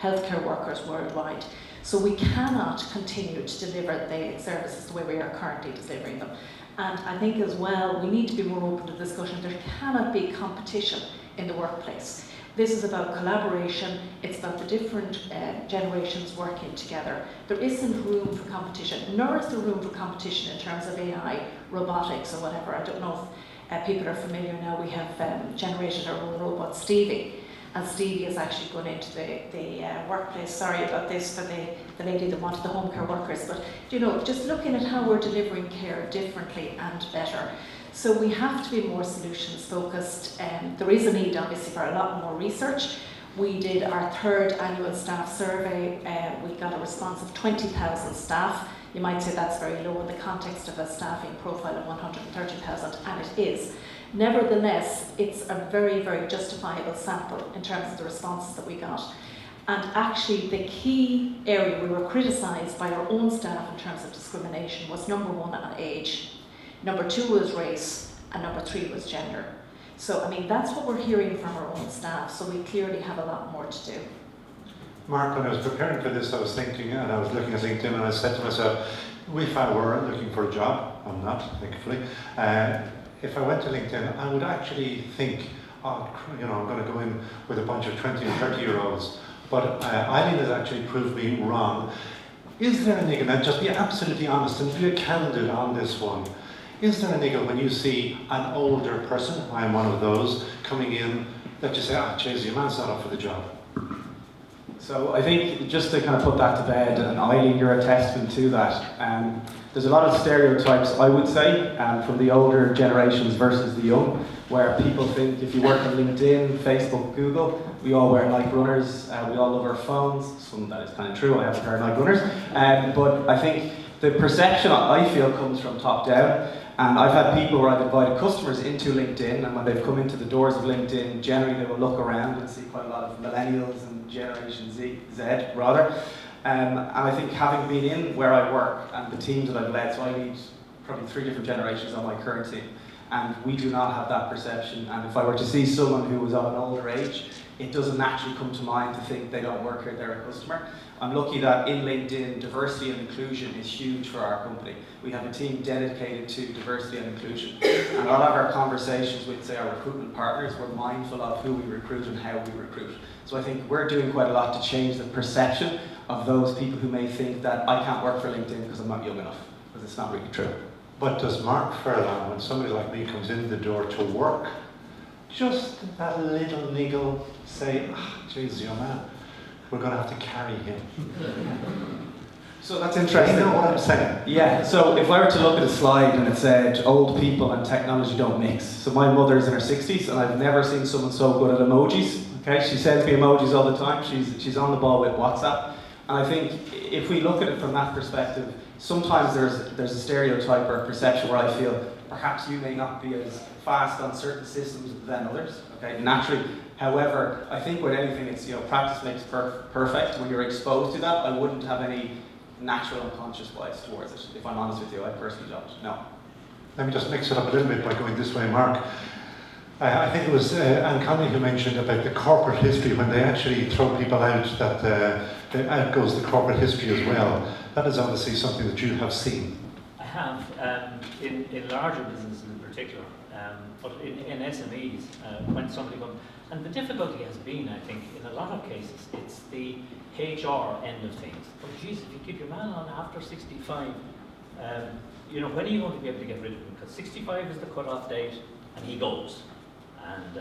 S9: healthcare workers worldwide. So we cannot continue to deliver the services the way we are currently delivering them. And I think as well, we need to be more open to discussion. There cannot be competition in the workplace. This is about collaboration, it's about the different generations working together. There isn't room for competition, nor is there room for competition in terms of AI, robotics or whatever. I don't know if people are familiar now, we have generated our own robot Stevie. And Stevie has actually gone into the workplace. Sorry about this for the lady that wanted the home care workers, but you know, just looking at how we're delivering care differently and better. So we have to be more solutions focused. There is a need obviously for a lot more research. We did our 3rd annual staff survey. We got a response of 20,000 staff. You might say that's very low in the context of a staffing profile of 130,000, and it is. Nevertheless, it's a very, very justifiable sample in terms of the responses that we got. And actually the key area we were criticised by our own staff in terms of discrimination was number 1 on age, number 2 was race, and number 3 was gender. So I mean, that's what we're hearing from our own staff, so we clearly have a lot more to do.
S2: Mark, when I was preparing for this, I was thinking, and I was looking at LinkedIn, and I said to myself, if I were looking for a job, I'm not, thankfully, if I went to LinkedIn, I would actually think, oh, you know, I'm going to go in with a bunch of 20 and 30-year-olds. But Eileen has actually proved me wrong. Is there a niggle, and just be absolutely honest and be candid on this one, is there a niggle when you see an older person, I'm one of those, coming in, that you say, ah, jeez, your man's not up for the job?
S10: So I think just to kind of put that to bed, and Eileen, you're a testament to that. There's a lot of stereotypes, I would say, from the older generations versus the young, where people think if you work on LinkedIn, Facebook, Google, we all wear Nike runners, we all love our phones. Some of that is kind of true, I have a pair of Nike runners. But I think the perception, I feel, comes from top down. And I've had people where I've invited customers into LinkedIn, and when they've come into the doors of LinkedIn, generally they will look around and see quite a lot of millennials and Generation Z rather. And I think having been in where I work and the teams that I've led, so I lead probably 3 different generations on my current team, and we do not have that perception. And if I were to see someone who was of an older age, it doesn't naturally come to mind to think they don't work here, they're a customer. I'm lucky that in LinkedIn, diversity and inclusion is huge for our company. We have a team dedicated to diversity and inclusion. And a lot of our conversations with, say, our recruitment partners, we're mindful of who we recruit and how we recruit. So I think we're doing quite a lot to change the perception of those people who may think that I can't work for LinkedIn because I'm not young enough, because it's not really true.
S2: But does Mark Furlan, when somebody like me comes in the door to work, just that little niggle say, ah, geez, young man, we're going to have to carry him?
S10: So that's interesting.
S2: You know what I'm saying?
S10: Yeah, so if I were to look at a slide and it said, old people and technology don't mix. So my mother's in her 60s and I've never seen someone so good at emojis. Okay, she sends me emojis all the time. She's on the ball with WhatsApp. And I think if we look at it from that perspective, sometimes there's a stereotype or a perception where I feel perhaps you may not be as fast on certain systems than others, okay, naturally. However, I think with anything, it's, practice makes perfect. When you're exposed to that, I wouldn't have any natural unconscious bias towards it. If I'm honest with you, I personally don't. No.
S2: Let me just mix it up a little bit by going this way, Mark. I think it was Anne Conley who mentioned about the corporate history when they actually throw people out, that out goes the corporate history as well. That is obviously something that you have seen.
S11: I have, in larger businesses in particular, but in SMEs, when somebody comes, and the difficulty has been, I think, in a lot of cases, it's the HR end of things. But geez, if you keep your man on after 65, when are you going to be able to get rid of him? Because 65 is the cut-off date, and he goes. And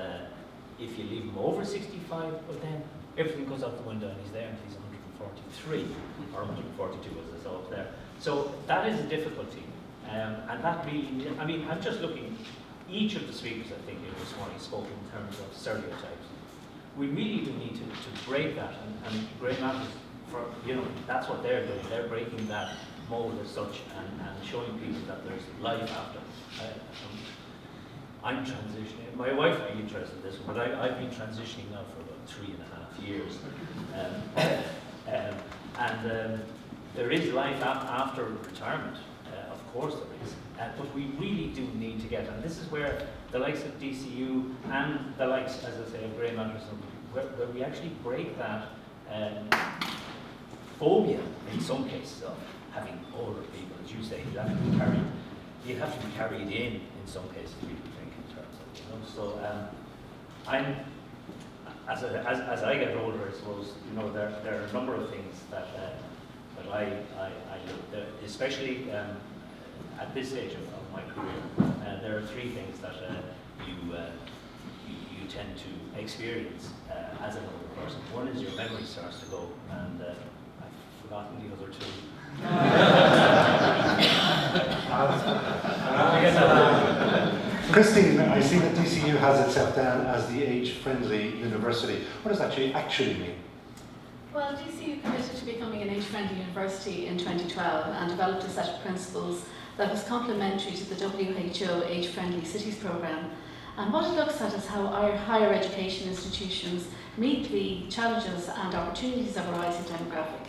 S11: if you leave him over 65, well then everything goes out the window and he's there and he's 143 or 142 as I saw up there. So that is a difficulty. And that really, I'm just looking, each of the speakers I think this morning spoke in terms of stereotypes. We really do need to break that, and Grey Matters, that's what they're doing. They're breaking that mold as such and showing people that there's life after. I'm transitioning. My wife might be interested in this, but I've been transitioning now for about 3.5 years. there is life after retirement, of course there is, but we really do need to get, and this is where the likes of DCU and the likes, as I say, of Grey Matters, where we actually break that phobia in some cases of having older people, as you say, you have to be carried in some cases, people think, in terms of, you know. So I'm, as I get older, I suppose, you know, there are a number of things that I look, especially at this stage of my career, there are three things that you tend to experience as an older person. One is your memory starts to go, and I've forgotten the other two.
S2: Christine, I see that DCU has itself down as the age-friendly university. What does that actually mean?
S9: Well, DCU committed to becoming an age-friendly university in 2012 and developed a set of principles that was complementary to the WHO Age-Friendly Cities programme. And what it looks at is how our higher education institutions meet the challenges and opportunities of a rising demographic.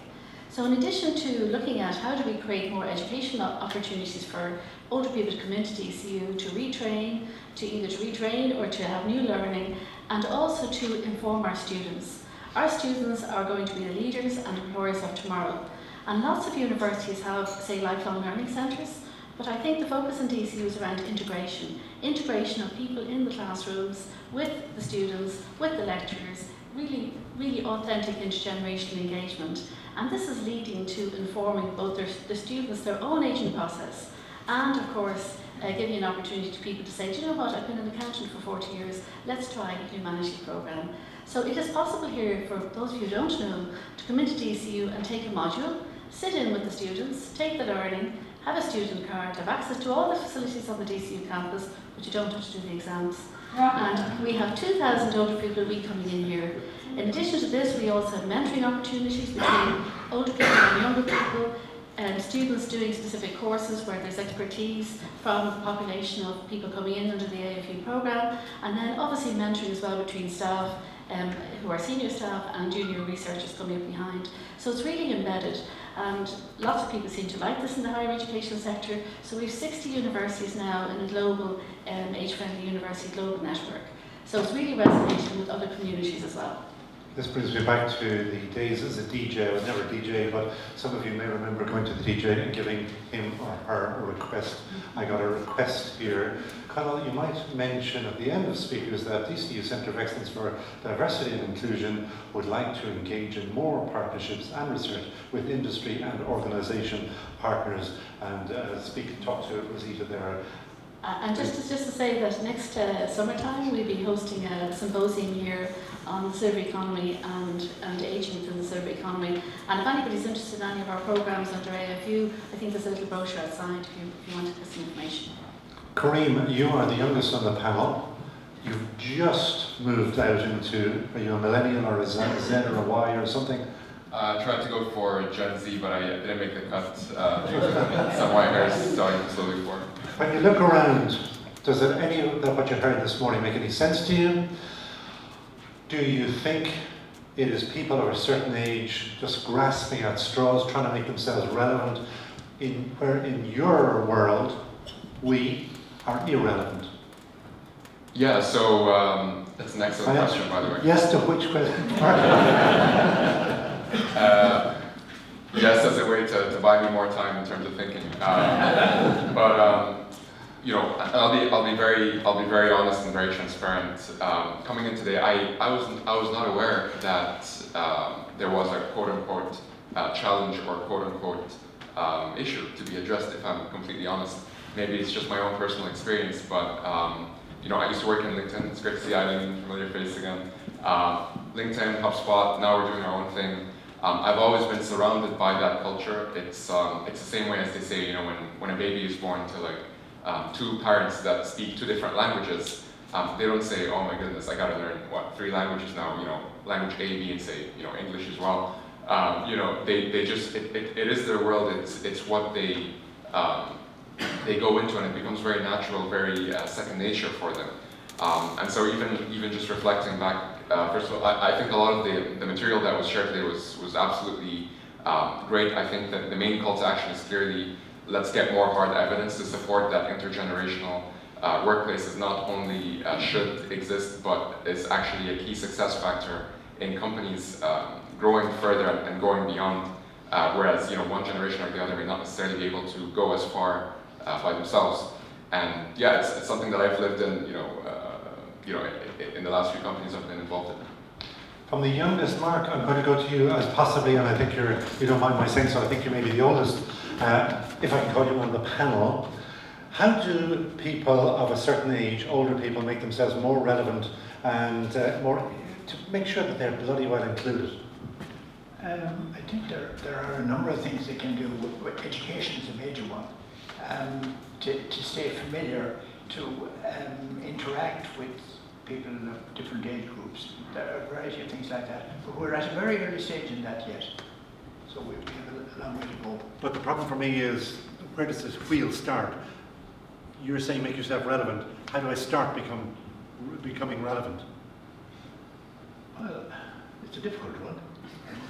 S9: So in addition to looking at how do we create more educational opportunities for older people to come into DCU, to retrain, to either to retrain or to have new learning, and also to inform our students. Our students are going to be the leaders and employers of tomorrow. And lots of universities have, say, lifelong learning centres, but I think the focus in DCU is around integration. Integration of people in the classrooms, with the students, with the lecturers, really, really authentic intergenerational engagement. And this is leading to informing both the students their own ageing process, and of course, giving an opportunity to people to say, do you know what, I've been an accountant for 40 years, let's try a humanity programme. So it is possible here, for those of you who don't know, to come into DCU and take a module, sit in with the students, take the learning, have a student card, have access to all the facilities on the DCU campus, but you don't have to do the exams. And we have 2,000 older people a week coming in here. In addition to this, we also have mentoring opportunities between older people and younger people, and students doing specific courses where there's expertise from the population of people coming in under the AFU programme, and then obviously mentoring as well between staff who are senior staff and junior researchers coming up behind. So it's really embedded, and lots of people seem to like this in the higher education sector. So we have 60 universities now in a global age-friendly university global network. So it's really resonating with other communities as well.
S2: This brings me back to the days as a DJ. I was never a DJ, but some of you may remember going to the DJ and giving him or her a request. I got a request here. Conal, you might mention at the end of speakers that DCU Centre of Excellence for Diversity and Inclusion would like to engage in more partnerships and research with industry and organisation partners. And talk to Rosita there.
S9: And just to say that next summertime we'll be hosting a symposium here on the silver economy and ageing within the silver economy. And if anybody's interested in any of our programmes under AFU, I think there's a little brochure outside if you want to get some information.
S2: Kareem, you are the youngest on the panel. You've just moved out into, are you a millennial or a Z or a Y or something?
S12: I tried to go for Gen Z, but I didn't make the cut due to some white hairs starting to slowly form.
S2: When you look around, does any of what you heard this morning make any sense to you? Do you think it is people of a certain age just grasping at straws, trying to make themselves relevant, where in your world we are irrelevant?
S12: Yeah, so that's an excellent question, by the way.
S2: Yes to which question?
S12: Yes, as a way to buy me more time in terms of thinking. You know, I'll be very honest and very transparent. Coming in today, I was not aware that there was a quote unquote challenge or quote unquote issue to be addressed. If I'm completely honest, maybe it's just my own personal experience, but you know, I used to work in LinkedIn. It's great to see Eileen, familiar face again. LinkedIn, HubSpot. Now we're doing our own thing. I've always been surrounded by that culture. It's the same way as they say, you know, when a baby is born to like two parents that speak two different languages, they don't say, oh my goodness, I gotta learn, 3 languages now, you know, language A, B, and say, you know, English as well. You know, they just, it is their world, it's what they go into, and it becomes very natural, very second nature for them. And so even just reflecting back, first of all, I think a lot of the material that was shared today was absolutely great. I think that the main call to action is clearly, let's get more hard evidence to support that intergenerational workplaces not only should exist, but is actually a key success factor in companies growing further and going beyond. Whereas, one generation or the other may not necessarily be able to go as far by themselves. And yeah, it's something that I've lived in, in the last few companies I've been involved in.
S2: From the youngest, Mark, I'm going to go to you as possibly, and I think you don't mind my saying so, I think you may be the oldest, if I can call you on the panel. How do people of a certain age, older people, make themselves more relevant and more to make sure that they're bloody well included?
S5: I think there are a number of things they can do. Education is a major one. To stay familiar, to interact with people of different age groups. There are a variety of things like that. But we're at a very early stage in that yet. So we have a long way to go.
S2: But the problem for me is, where does this wheel start? You're saying make yourself relevant. How do I start becoming relevant?
S5: Well, it's a difficult one.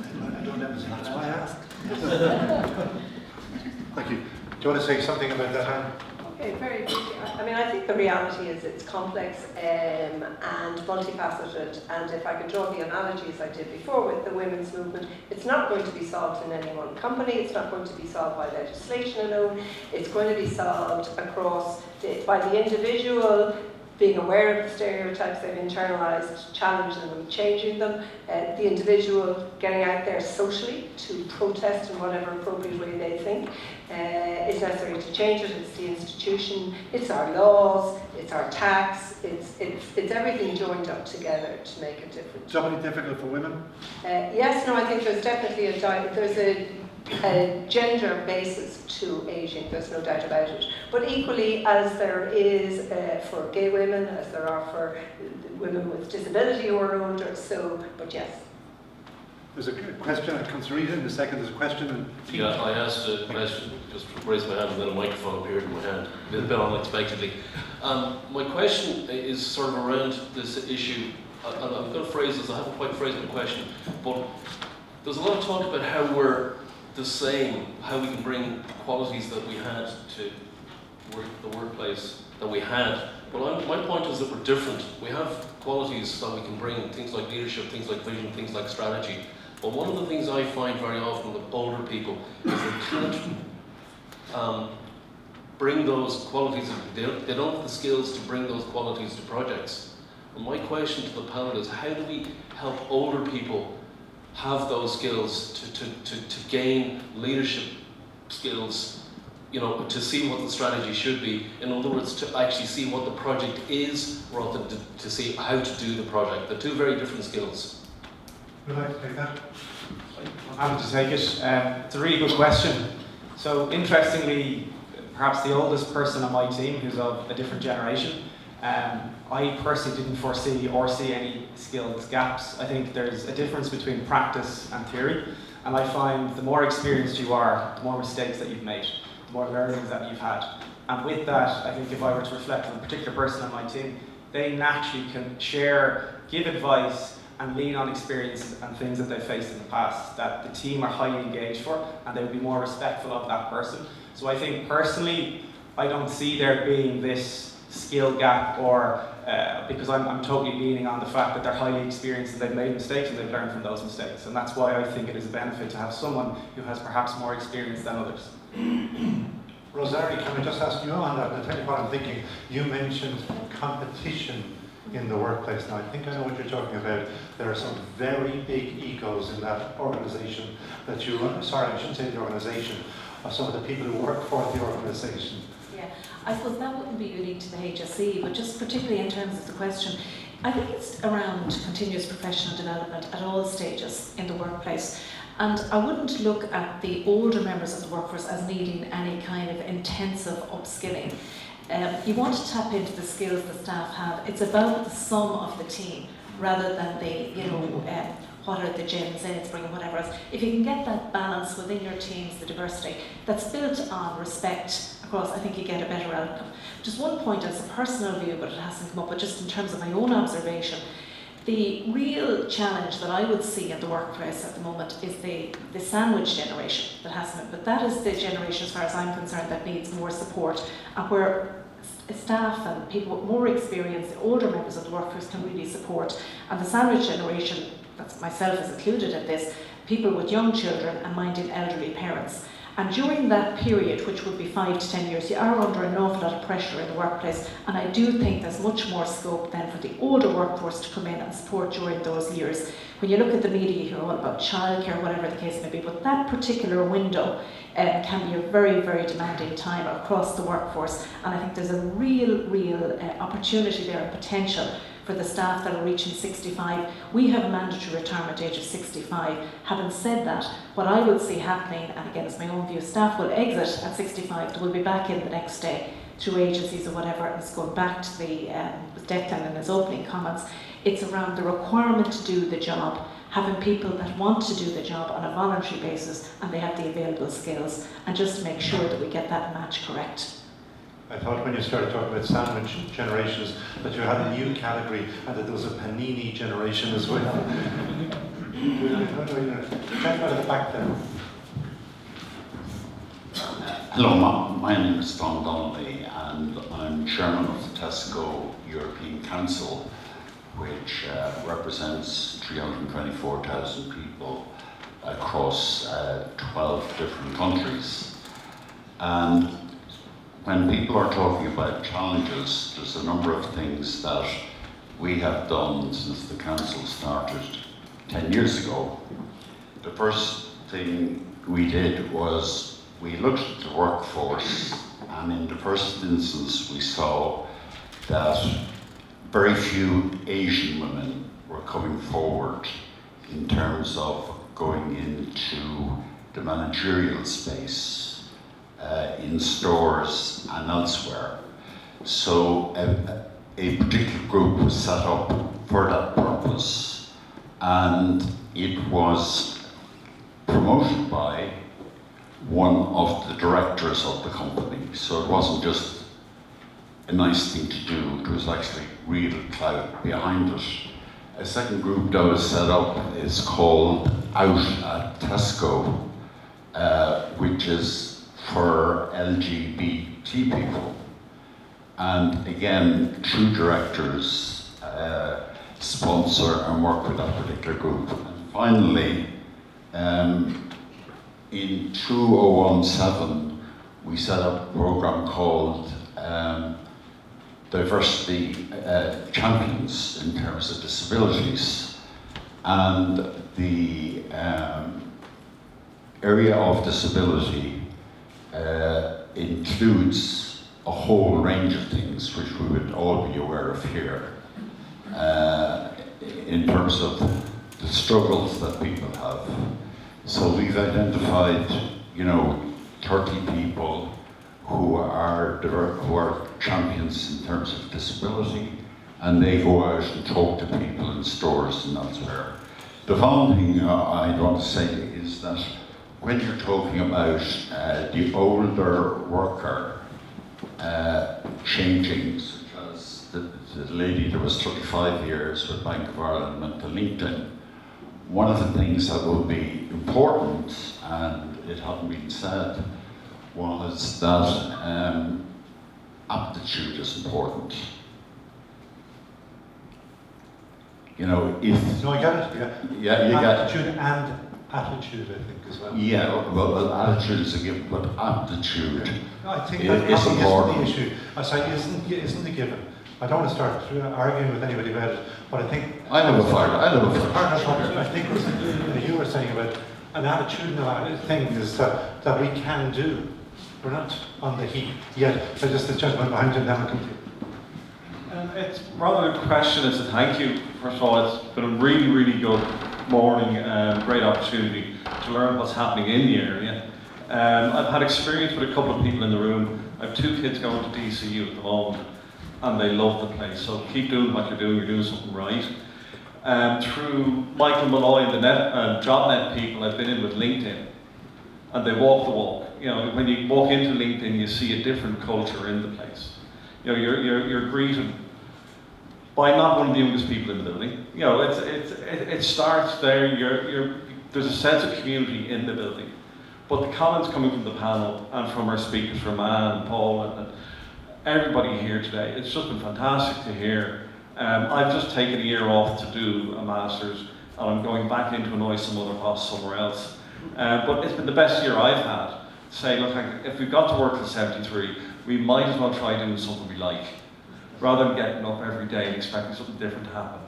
S5: I don't have a
S2: That's why I asked. Thank you. Do you want to say something about that, Anne?
S4: Okay, very quickly. I think the reality is it's complex and multifaceted, and if I could draw the analogies I did before with the women's movement, it's not going to be solved in any one company, it's not going to be solved by legislation alone, it's going to be solved across by the individual being aware of the stereotypes they've internalised, challenging them, changing them, the individual getting out there socially to protest in whatever appropriate way they think is necessary to change it. It's the institution, it's our laws, it's our tax, it's everything joined up together to make a difference.
S2: Doubly difficult for women?
S4: Yes, no, I think there's definitely there's a gender basis to ageing, there's no doubt about it. But equally, as there is for gay women, as there are for women with disability who are older, but yes.
S2: There's a question, Councillor Reid, in the second there's a question. And
S13: yeah, I asked a question, just raised my hand and then a microphone appeared in my hand, a bit unexpectedly. My question is sort of around this issue, and I'm going to phrase this, I haven't quite phrased my question, but there's a lot of talk about how we're the same, how we can bring qualities that we had to the workplace that we had. But my point is that we're different. We have qualities that we can bring, things like leadership, things like vision, things like strategy. But one of the things I find very often with older people is they can't bring those qualities, they don't have the skills to bring those qualities to projects. And my question to the panel is, how do we help older people have those skills to gain leadership skills, to see what the strategy should be. In other words, to actually see what the project is rather than to see how to do the project. They're two very different skills.
S2: Would you like to take that?
S10: I'm happy to take it. It's a really good question. So interestingly, perhaps the oldest person on my team who's of a different generation, I personally didn't foresee or see any skills gaps. I think there's a difference between practice and theory, and I find the more experienced you are, the more mistakes that you've made, the more learnings that you've had. And with that, I think if I were to reflect on a particular person on my team, they naturally can share, give advice, and lean on experiences and things that they've faced in the past that the team are highly engaged for, and they would be more respectful of that person. So I think personally, I don't see there being this skill gap, or because I'm totally leaning on the fact that they're highly experienced and they've made mistakes and they've learned from those mistakes. And that's why I think it is a benefit to have someone who has perhaps more experience than others.
S2: Rosario, can I just ask you on that? I'll tell you what I'm thinking. You mentioned competition in the workplace. Now, I think I know what you're talking about. There are some very big egos in that organisation that you run. Sorry, I shouldn't say the organisation, of some of the people who work for the organisation.
S9: Yeah, I suppose that wouldn't be unique to the HSE, but just particularly in terms of the question, I think it's around continuous professional development at all stages in the workplace. And I wouldn't look at the older members of the workforce as needing any kind of intensive upskilling. You want to tap into the skills the staff have. It's about the sum of the team rather than what are the Gen Zs bringing, whatever else. If you can get that balance within your teams, the diversity, that's built on respect across, I think you get a better outcome. Just one point as a personal view, but it hasn't come up, but just in terms of my own observation, The real challenge that I would see in the workplace at the moment is the sandwich generation that hasn't, but that is the generation, as far as I'm concerned, that needs more support, and where staff and people with more experience, the older members of the workforce, can really support. And the sandwich generation, that's myself is included in this, people with young children and minding elderly parents. And during that period, which would be 5 to 10 years, you are under an awful lot of pressure in the workplace, and I do think there's much more scope then for the older workforce to come in and support during those years. When you look at the media, you hear all about childcare, whatever the case may be, but that particular window can be a very, very demanding time across the workforce, and I think there's a real opportunity there and potential for the staff that are reaching 65. We have a mandatory retirement age of 65. Having said that, what I would see happening, and again it's my own view, staff will exit at 65, they will be back in the next day through agencies or whatever, and it's going back to the, with Declan in his opening comments, it's around the requirement to do the job, having people that want to do the job on a voluntary basis and they have the available skills, and just make sure that we get that match correct.
S2: I thought when you started talking about sandwich generations that you had a new category and that there was a panini generation as well. Check out at the back there.
S14: Hello, my name is Tom Donnelly and I'm chairman of the Tesco European Council, which represents 324,000 people across 12 different countries. And when people are talking about challenges, there's a number of things that we have done since the council started 10 years ago. The first thing we did was we looked at the workforce, and in the first instance we saw that very few Asian women were coming forward in terms of going into the managerial space in stores and elsewhere. So a particular group was set up for that purpose, and it was promoted by one of the directors of the company. So it wasn't just a nice thing to do, there was actually real clout behind it. A second group that was set up is called Out at Tesco, which is for LGBT people. And again, two directors sponsor and work with that particular group. And finally, in 2017, we set up a program called Diversity Champions in terms of disabilities. And the area of disability includes a whole range of things which we would all be aware of here in terms of the struggles that people have. So we've identified, 30 people who are champions in terms of disability, and they go out and talk to people in stores and elsewhere. The final thing I want to say is that when you're talking about the older worker changing, such as the lady that was 35 years with Bank of Ireland went to LinkedIn, one of the things that would be important, and it hadn't been said, was that aptitude is important. If...
S2: No, I get it,
S14: Yeah, you got it.
S2: Aptitude and attitude, I think, as well.
S14: Yeah, well attitude is a given, but aptitude
S2: I think
S14: is
S2: that isn't
S14: important.
S2: the issue. I say isn't a given. I don't want to start arguing with anybody about it, but I think...
S14: I have a fire.
S2: I think what you were saying about an attitudinal thing is that we can do. We're not on the heap yet. So just the gentleman behind you, and then we'll come to you.
S15: It's rather a question as a thank you. First of all, it's been a really, really good morning, great opportunity to learn what's happening in the area. I've had experience with a couple of people in the room. I have 2 kids going to DCU at the moment, and they love the place. So keep doing what you're doing something right. Through Michael Malloy and the JobNet people, I've been in with LinkedIn, and they walk the walk. When you walk into LinkedIn, you see a different culture in the place. You're greeted But I'm not one of the youngest people in the building. You know, it starts there. There's a sense of community in the building. But the comments coming from the panel and from our speakers, from Anne and Paul and everybody here today, it's just been fantastic to hear. I've just taken a year off to do a master's, and I'm going back in to annoy some other boss somewhere else. But it's been the best year I've had. To say, look, if we've got to work till 73, we might as well try doing something we like, rather than getting up every day and expecting something different to happen.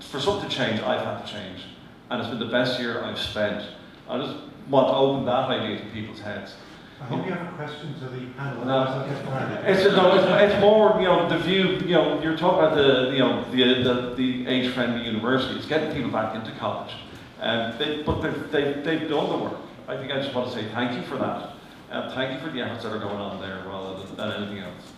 S15: For something to change, I've had to change, and it's been the best year I've spent. I just want to open that idea to people's heads.
S2: I hope you have a question to the panel.
S15: No, it's more, you know, the view. You know, you're talking about the age-friendly university. It's getting people back into college, they've done the work. I think I just want to say thank you for that. Thank you for the efforts that are going on there, rather than anything else.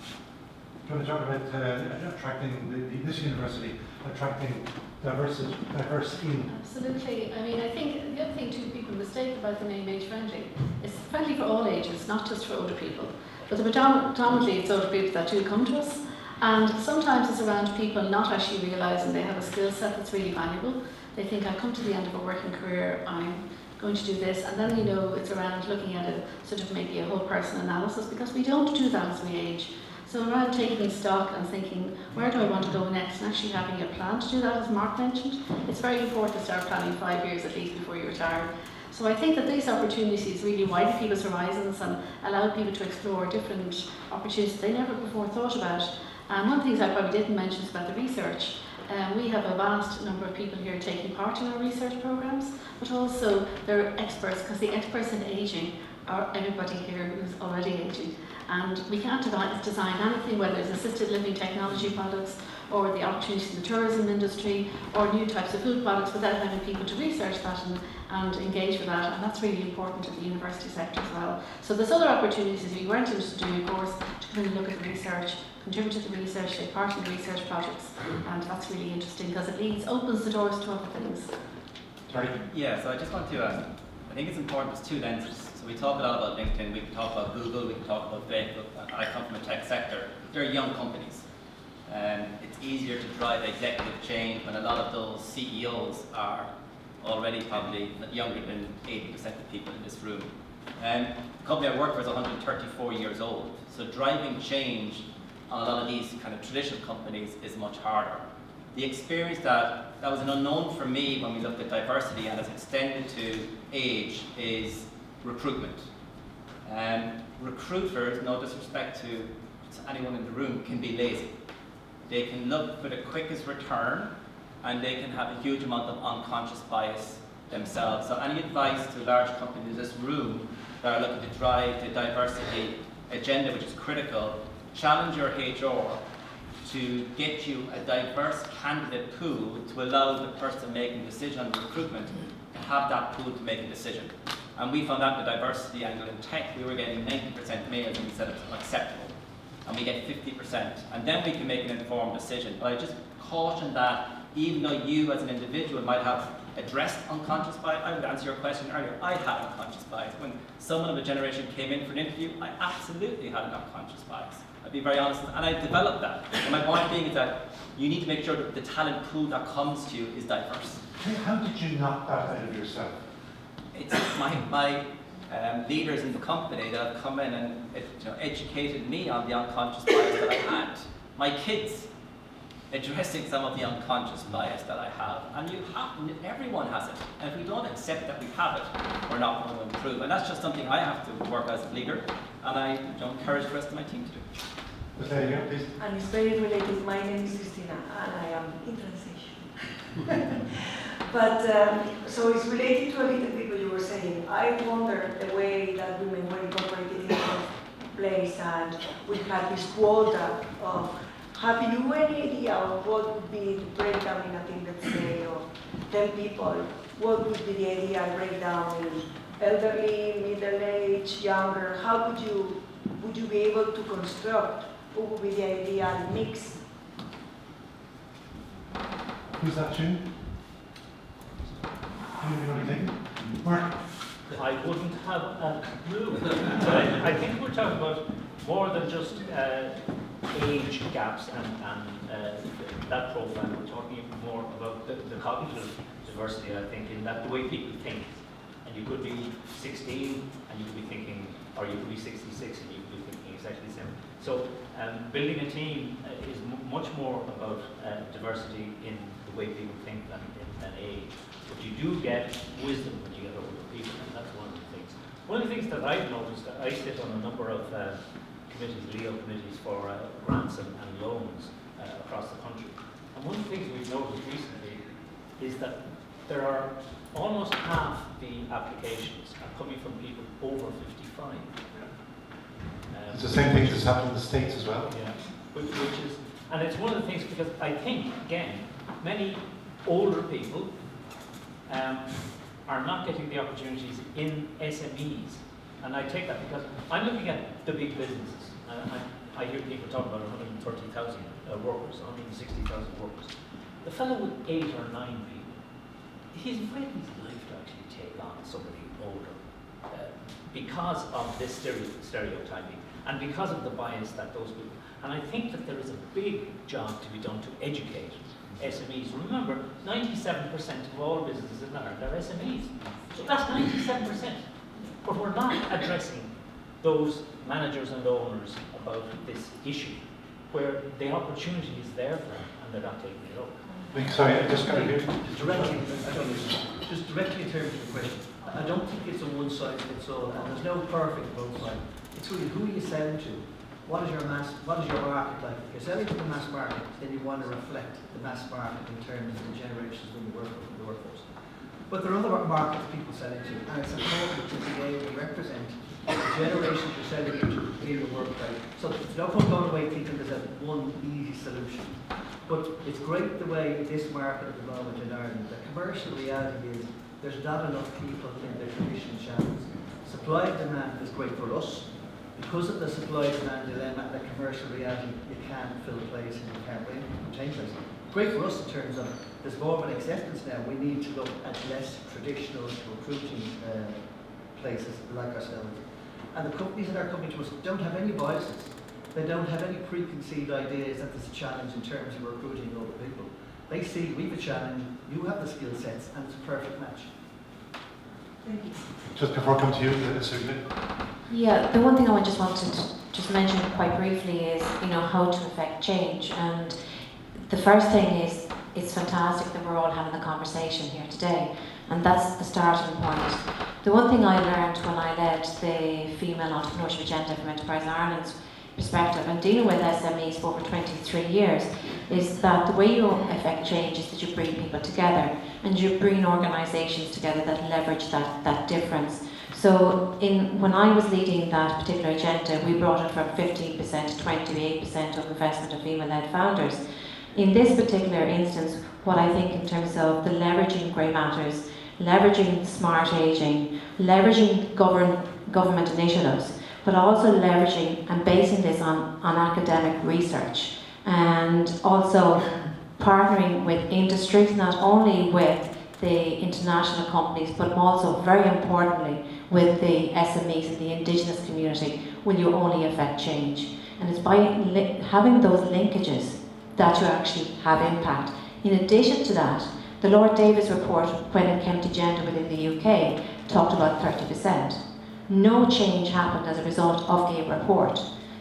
S2: Do you want to talk about attracting this university, attracting diverse in?
S9: Absolutely. I mean, I think the other thing too, people mistake about the name age friendly. It's friendly for all ages, not just for older people. But predominantly it's older people that do come to us. And sometimes it's around people not actually realising they have a skill set that's really valuable. They think, I've come to the end of a working career, I'm going to do this, and then, you know, it's around looking at it, sort of maybe a whole person analysis, because we don't do that as we age. So around taking stock and thinking, where do I want to go next, and actually having a plan to do that, as Mark mentioned. It's very important to start planning 5 years at least before you retire. So I think that these opportunities really widen people's horizons and allow people to explore different opportunities they never before thought about. And one of the things I probably didn't mention is about the research. We have a vast number of people here taking part in our research programs, but also they're experts, because the experts in ageing are everybody here who's already ageing. And we can't design anything, whether it's assisted living technology products or the opportunities in the tourism industry or new types of food products, without having people to research that and engage with that. And that's really important to the university sector as well. So there's other opportunities if you weren't interested in doing a course to come and look at the research, contribute to the research, take part in the research projects. And that's really interesting because it opens the doors to other things.
S2: Sorry?
S8: Yeah, so I just want to, I think it's important, there's two lenses. So we talk a lot about LinkedIn, we can talk about Google, we can talk about Facebook. I come from a tech sector. They're young companies. It's easier to drive executive change when a lot of those CEOs are already probably younger than 80% of people in this room. The company I work for is 134 years old. So driving change on a lot of these kind of traditional companies is much harder. The experience that was an unknown for me when we looked at diversity and has extended to age is recruitment. Recruiters, no disrespect to anyone in the room, can be lazy. They can look for the quickest return and they can have a huge amount of unconscious bias themselves. So any advice to large companies in this room that are looking to drive the diversity agenda, which is critical, challenge your HR to get you a diverse candidate pool to allow the person making a decision on recruitment to have that pool to make a decision. And we found out the diversity angle in tech, we were getting 90% males and we said it's unacceptable. And we get 50%. And then we can make an informed decision. But I just caution that even though you as an individual might have addressed unconscious bias, I would answer your question earlier, I had unconscious bias. When someone of a generation came in for an interview, I absolutely had an unconscious bias. I'd be very honest, and I developed that. And my point being is that you need to make sure that the talent pool that comes to you is diverse.
S2: How did you knock that out of yourself?
S8: It's my leaders in the company that have come in and educated me on the unconscious bias that I had. My kids addressing some of the unconscious bias that I have. And everyone has it. And if we don't accept that we have it, we're not going to improve. And that's just something I have to work as a leader, and I encourage the rest of my team to do.
S16: And it's very related. My name is Christina, and I am in transition. But so it's related to a little bit what you were saying. I wonder the way that women were incorporated in the place, and we had this quota of. Have you any idea of what would be the breakdown in a team, let's say, of 10 people? What would be the ideal breakdown in elderly, middle-aged, younger? How would you be able to construct what would be the ideal mix?
S2: Who's that, June? What do you think? Mark?
S11: I wouldn't have a clue. But I think we're talking about more than just the age gaps and that profile. We're talking more about the cognitive diversity, I think, in that the way people think. And you could be 16 and you could be thinking, or you could be 66 and you could be thinking exactly the same. So building a team is much more about diversity in the way people think than age. But you do get wisdom when you get older people, and that's one of the things. One of the things that I've noticed, I sit on a number of committees, LEO committees for grants and loans across the country. And one of the things we've noticed recently is that there are almost half the applications are coming from people over 55.
S2: It's the same thing that's happened in the States as well.
S11: Yeah, which is, and it's one of the things because I think, again, many older people are not getting the opportunities in SMEs. And I take that because I'm looking at the big businesses. I hear people talk about 130,000 workers, 160,000 workers. The fellow with 8 or 9 people, he's afraid of his life to actually take on somebody older because of this stereotyping and because of the bias that those people. And I think that there is a big job to be done to educate SMEs. Remember, 97% of all businesses in Ireland are SMEs. So that's 97%. But we're not addressing those managers and owners about this issue, where the opportunity is there for them and they're not taking it up.
S2: Sorry, I just got to hear.
S17: Just directly in terms of the question, I don't think it's a one size fits all, and there's no perfect both sides. It's really who you sell to. What is your market like? If you're selling to the mass market, then you want to reflect the mass market in terms of the generations when you work with the workforce. But there are other markets people sell into, and it's important to be able to represent the generations you're selling into in your workplace. So there's no point going away thinking there's a one easy solution. But it's great the way this market at the moment in Ireland, the commercial reality is there's not enough people in the traditional channels. Supply and demand is great for us. Because of the supply-demand dilemma and the commercial reality, you can't fill a place and you can't retain place. Great for us in terms of there's more of an acceptance now. We need to look at less traditional recruiting places like ourselves. And the companies that are coming to us don't have any biases. They don't have any preconceived ideas that there's a challenge in terms of recruiting older people. They see we have a challenge, you have the skill sets, and it's a perfect match.
S16: Thank you.
S2: Just before I come to you, Susan.
S3: Yeah, the one thing I just wanted to just mention quite briefly is, how to affect change. And the first thing is, it's fantastic that we're all having the conversation here today, and that's the starting point. The one thing I learned when I led the Female Entrepreneurship Agenda from Enterprise Ireland's perspective and dealing with SMEs for over 23 years is that the way you affect change is that you bring people together and you bring organisations together that leverage that difference. So when I was leading that particular agenda, we brought it from 15% to 28% of investment of female-led founders. In this particular instance, what I think in terms of the leveraging grey matters, leveraging smart ageing, leveraging government initiatives, but also leveraging and basing this on academic research, and also partnering with industries, not only with the international companies, but also, very importantly, with the SMEs and the indigenous community, will you only affect change. And it's by having those linkages that you actually have impact. In addition to that, the Lord Davis report, when it came to gender within the UK, talked about 30%. No change happened as a result of a report.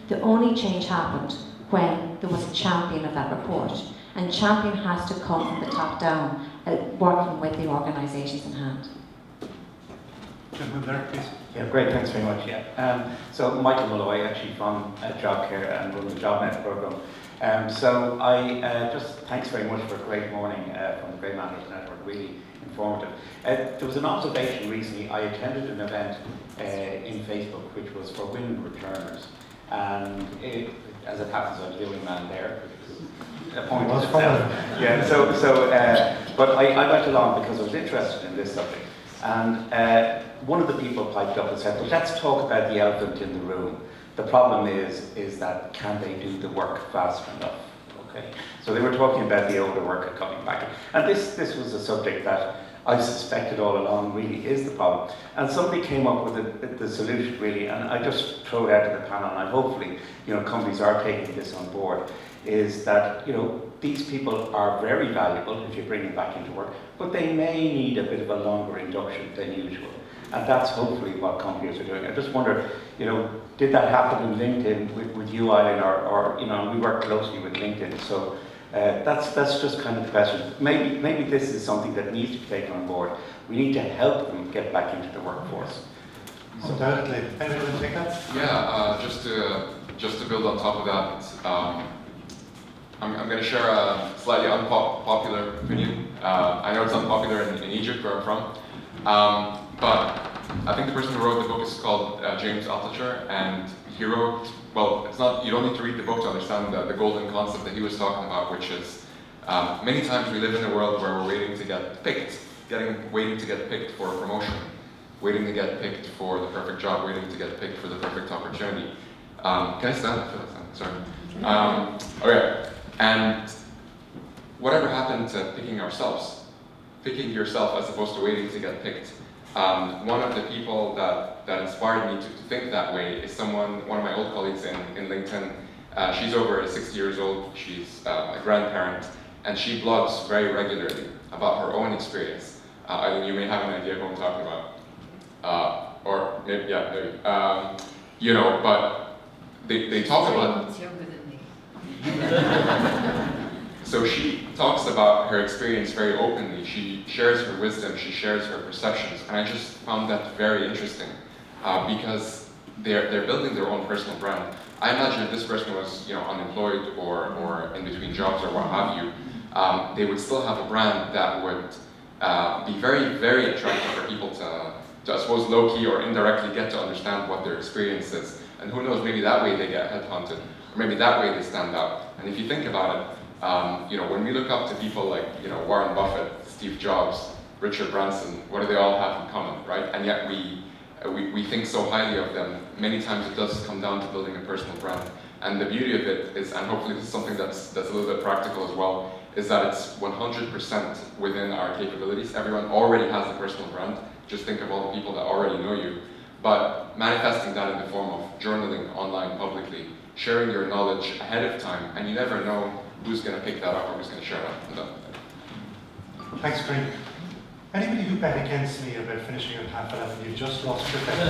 S3: The only change happened when there was a champion of that report. And champion has to come from the top down, working with the organisations in hand.
S2: Gentleman there, please.
S18: Yeah, great, thanks very much. So Michael Mulloy, actually from JobCare and run the JobNet programme. So I thanks very much for a great morning from the Grey Matters Network, really informative. There was an observation recently. I attended an event in Facebook which was for women returners, and as it happens, I was the only man there. But I went along because I was interested in this subject, and one of the people piped up and said, well, let's talk about the elephant in the room. The problem is that can they do the work fast enough? Okay. So they were talking about the older worker coming back. And this was a subject that I suspected all along really is the problem. And somebody came up with the solution really, and I just throw it out to the panel, and hopefully, companies are taking this on board, is that, these people are very valuable if you bring them back into work, but they may need a bit of a longer induction than usual. And that's hopefully what companies are doing. I just wonder, did that happen in LinkedIn with you, Eileen, or we work closely with LinkedIn, so that's just kind of the question. Maybe this is something that needs to be taken on board. We need to help them get back into the workforce.
S2: Undoubtedly. Anyone want to take that?
S12: Yeah, just to build on top of that, I'm going to share a slightly unpopular opinion. I know it's unpopular in Egypt, where I'm from, but I think the person who wrote the book is called James Altucher, and he wrote, well, it's not, you don't need to read the book to understand the golden concept that he was talking about, which is many times we live in a world where we're waiting to get picked, waiting to get picked for a promotion, waiting to get picked for the perfect job, waiting to get picked for the perfect opportunity. Can I stand? I feel like standing. Sorry. Okay. And whatever happened to picking ourselves? Picking yourself as opposed to waiting to get picked. One of the people that inspired me to think that way is one of my old colleagues in LinkedIn. She's over 60 years old, she's a grandparent, and she blogs very regularly about her own experience. I think you may have an idea of what I'm talking about. Or maybe, yeah, maybe. But they talk about... So she talks about her experience very openly. She shares her wisdom, she shares her perceptions, and I just found that very interesting because they're building their own personal brand. I imagine if this person was unemployed or in between jobs or what have you, they would still have a brand that would be very, very attractive for people to I suppose low-key or indirectly get to understand what their experience is. And who knows, maybe that way they get headhunted, or maybe that way they stand out. And if you think about it, when we look up to people like Warren Buffett, Steve Jobs, Richard Branson, what do they all have in common, right? And yet we think so highly of them. Many times it does come down to building a personal brand. And the beauty of it is, and hopefully this is something that's a little bit practical as well, is that it's 100% within our capabilities. Everyone already has a personal brand. Just think of all the people that already know you. But manifesting that in the form of journaling online publicly, sharing your knowledge ahead of time, and you never know who's going to pick that up or who's going to share that.
S2: Thanks, Greg. Anybody who bet against me about finishing at 11:30, you've just lost your bet.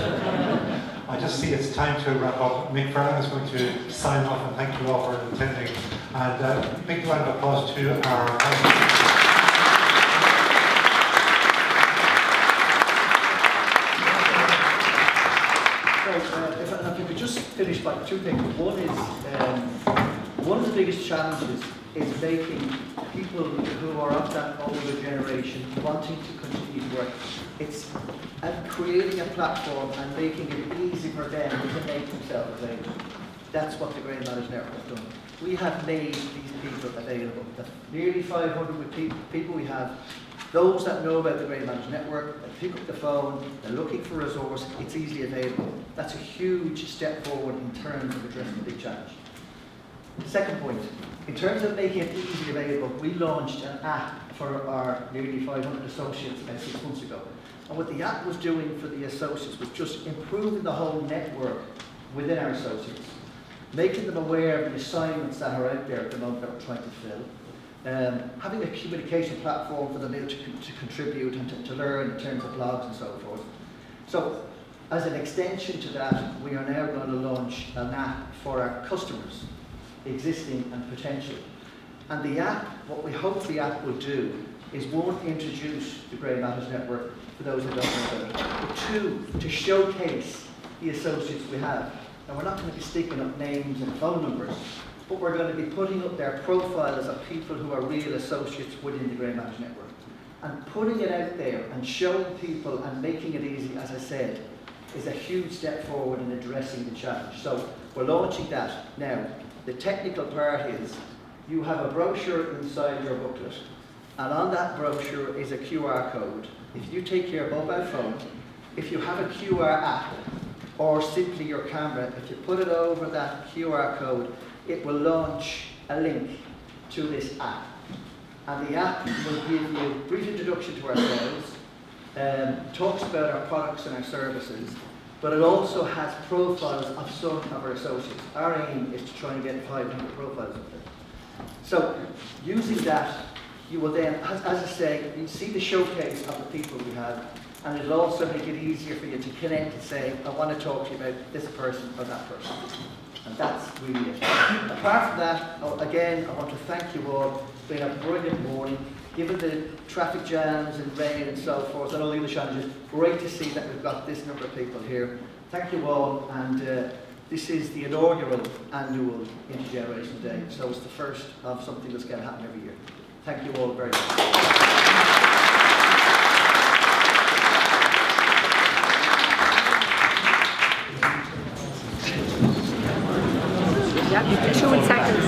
S2: I just see it's time to wrap up. Mick Ferran is going to sign off, and thank you all for attending. And a big round of applause to our
S17: If you could just finish by two things. One is, one of the biggest challenges is making people who are of that older generation wanting to continue to work. It's creating a platform and making it easy for them to make themselves available. That's what the Grey Matters Network has done. We have made these people available. The nearly 500 people we have, those that know about the Grey Matters Network, they pick up the phone, they're looking for a resource, it's easily available. That's a huge step forward in terms of addressing the big challenge. Second point, in terms of making it easily available, we launched an app for our nearly 500 associates about 6 months ago. And what the app was doing for the associates was just improving the whole network within our associates, making them aware of the assignments that are out there at the moment that we're trying to fill, having a communication platform for them to contribute and to learn in terms of blogs and so forth. So, as an extension to that, we are now going to launch an app for our customers, existing and potential. And the app, what we hope the app will do is, one, introduce the Grey Matters Network for those who don't know about it, but two, to showcase the associates we have. And we're not going to be sticking up names and phone numbers, but we're going to be putting up their profiles of people who are real associates within the Grey Matters Network. And putting it out there and showing people and making it easy, as I said, is a huge step forward in addressing the challenge. So we're launching that. Now, the technical part is, you have a brochure inside your booklet, and on that brochure is a QR code. If you take your mobile phone, if you have a QR app, or simply your camera, if you put it over that QR code, it will launch a link to this app. And the app will give you a brief introduction to ourselves, talks about our products and our services, but it also has profiles of some of our associates. Our aim is to try and get 500 profiles of them. So, using that, you will then, as I say, you see the showcase of the people we have, and it'll also make it easier for you to connect and say, I want to talk to you about this person or that person. And that's really it. Apart from that, again, I want to thank you all. It's been a brilliant morning. Given the traffic jams and rain and so forth and all the other challenges, great to see that we've got this number of people here. Thank you all, and this is the inaugural annual Intergeneration Day, so it's the first of something that's going to happen every year. Thank you all very much.
S4: Yeah, 2 seconds.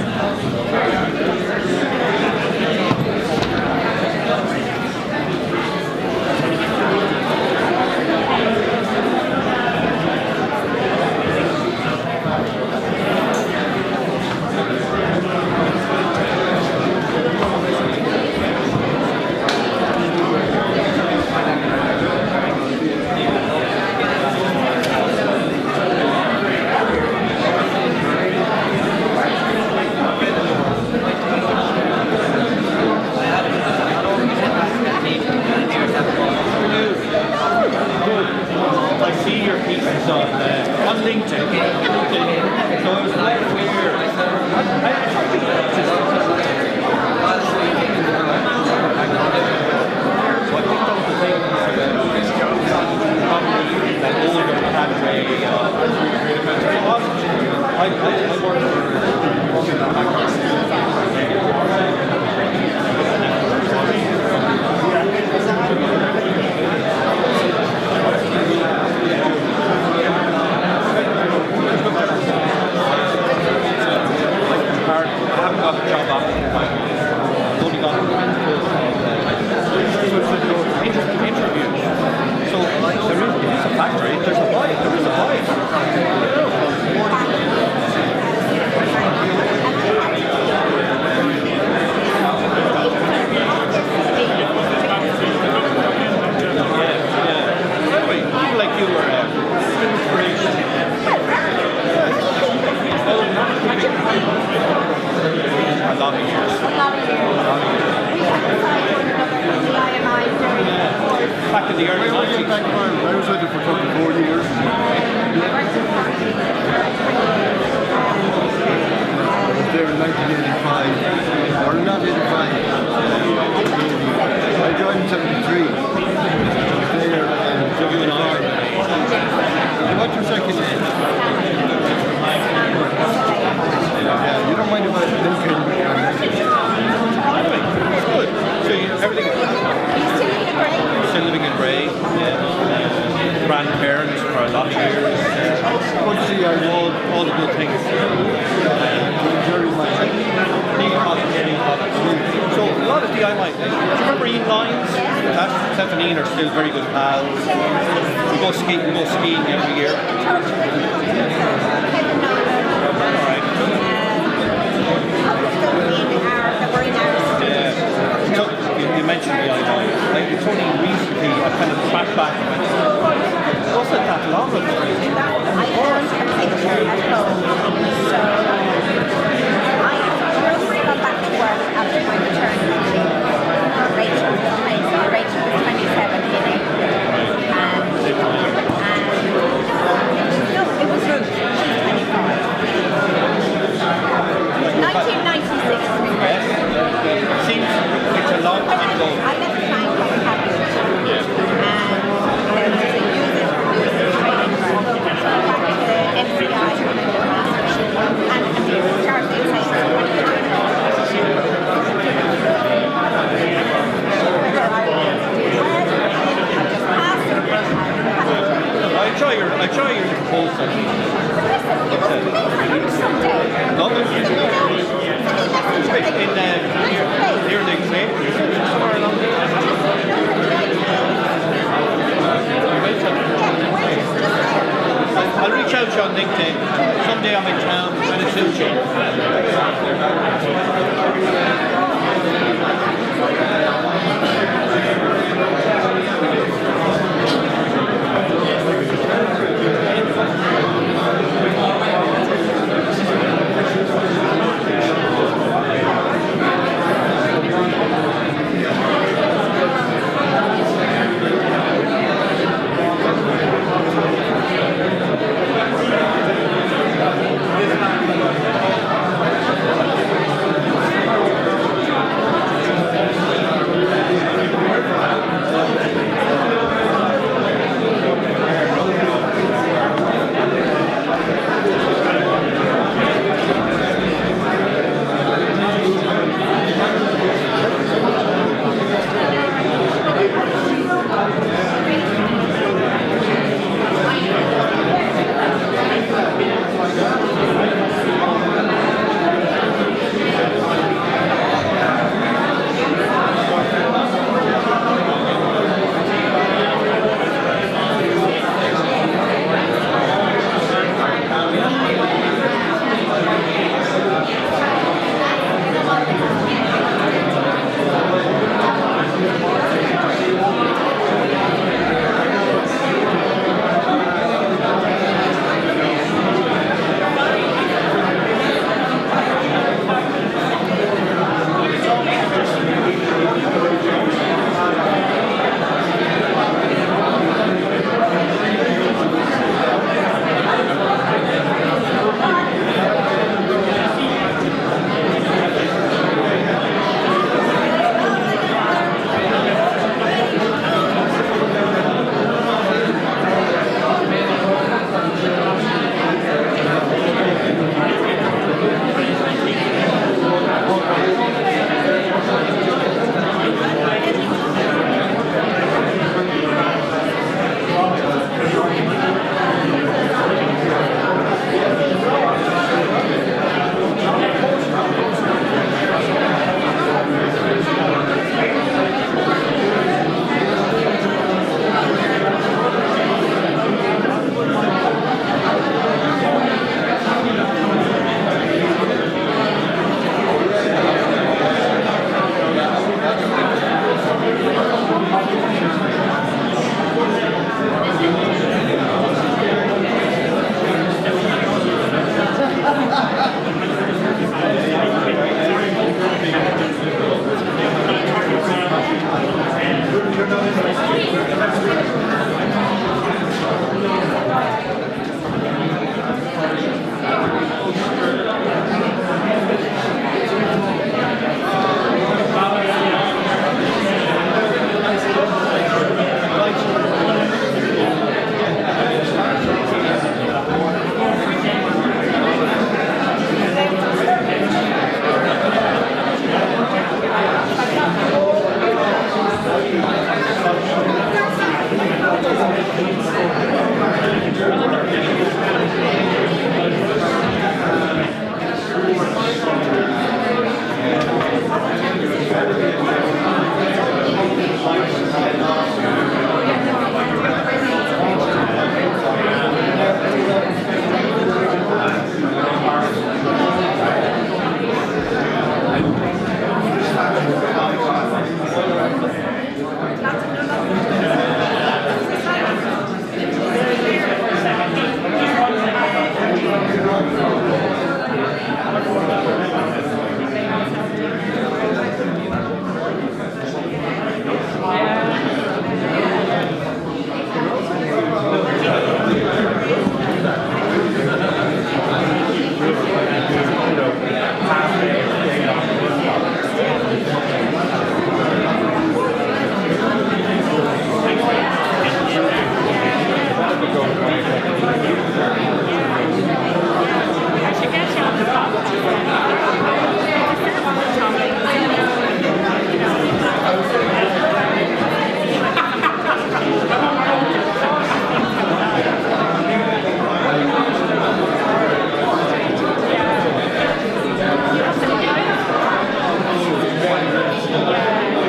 S5: Someday I'm in town and it's in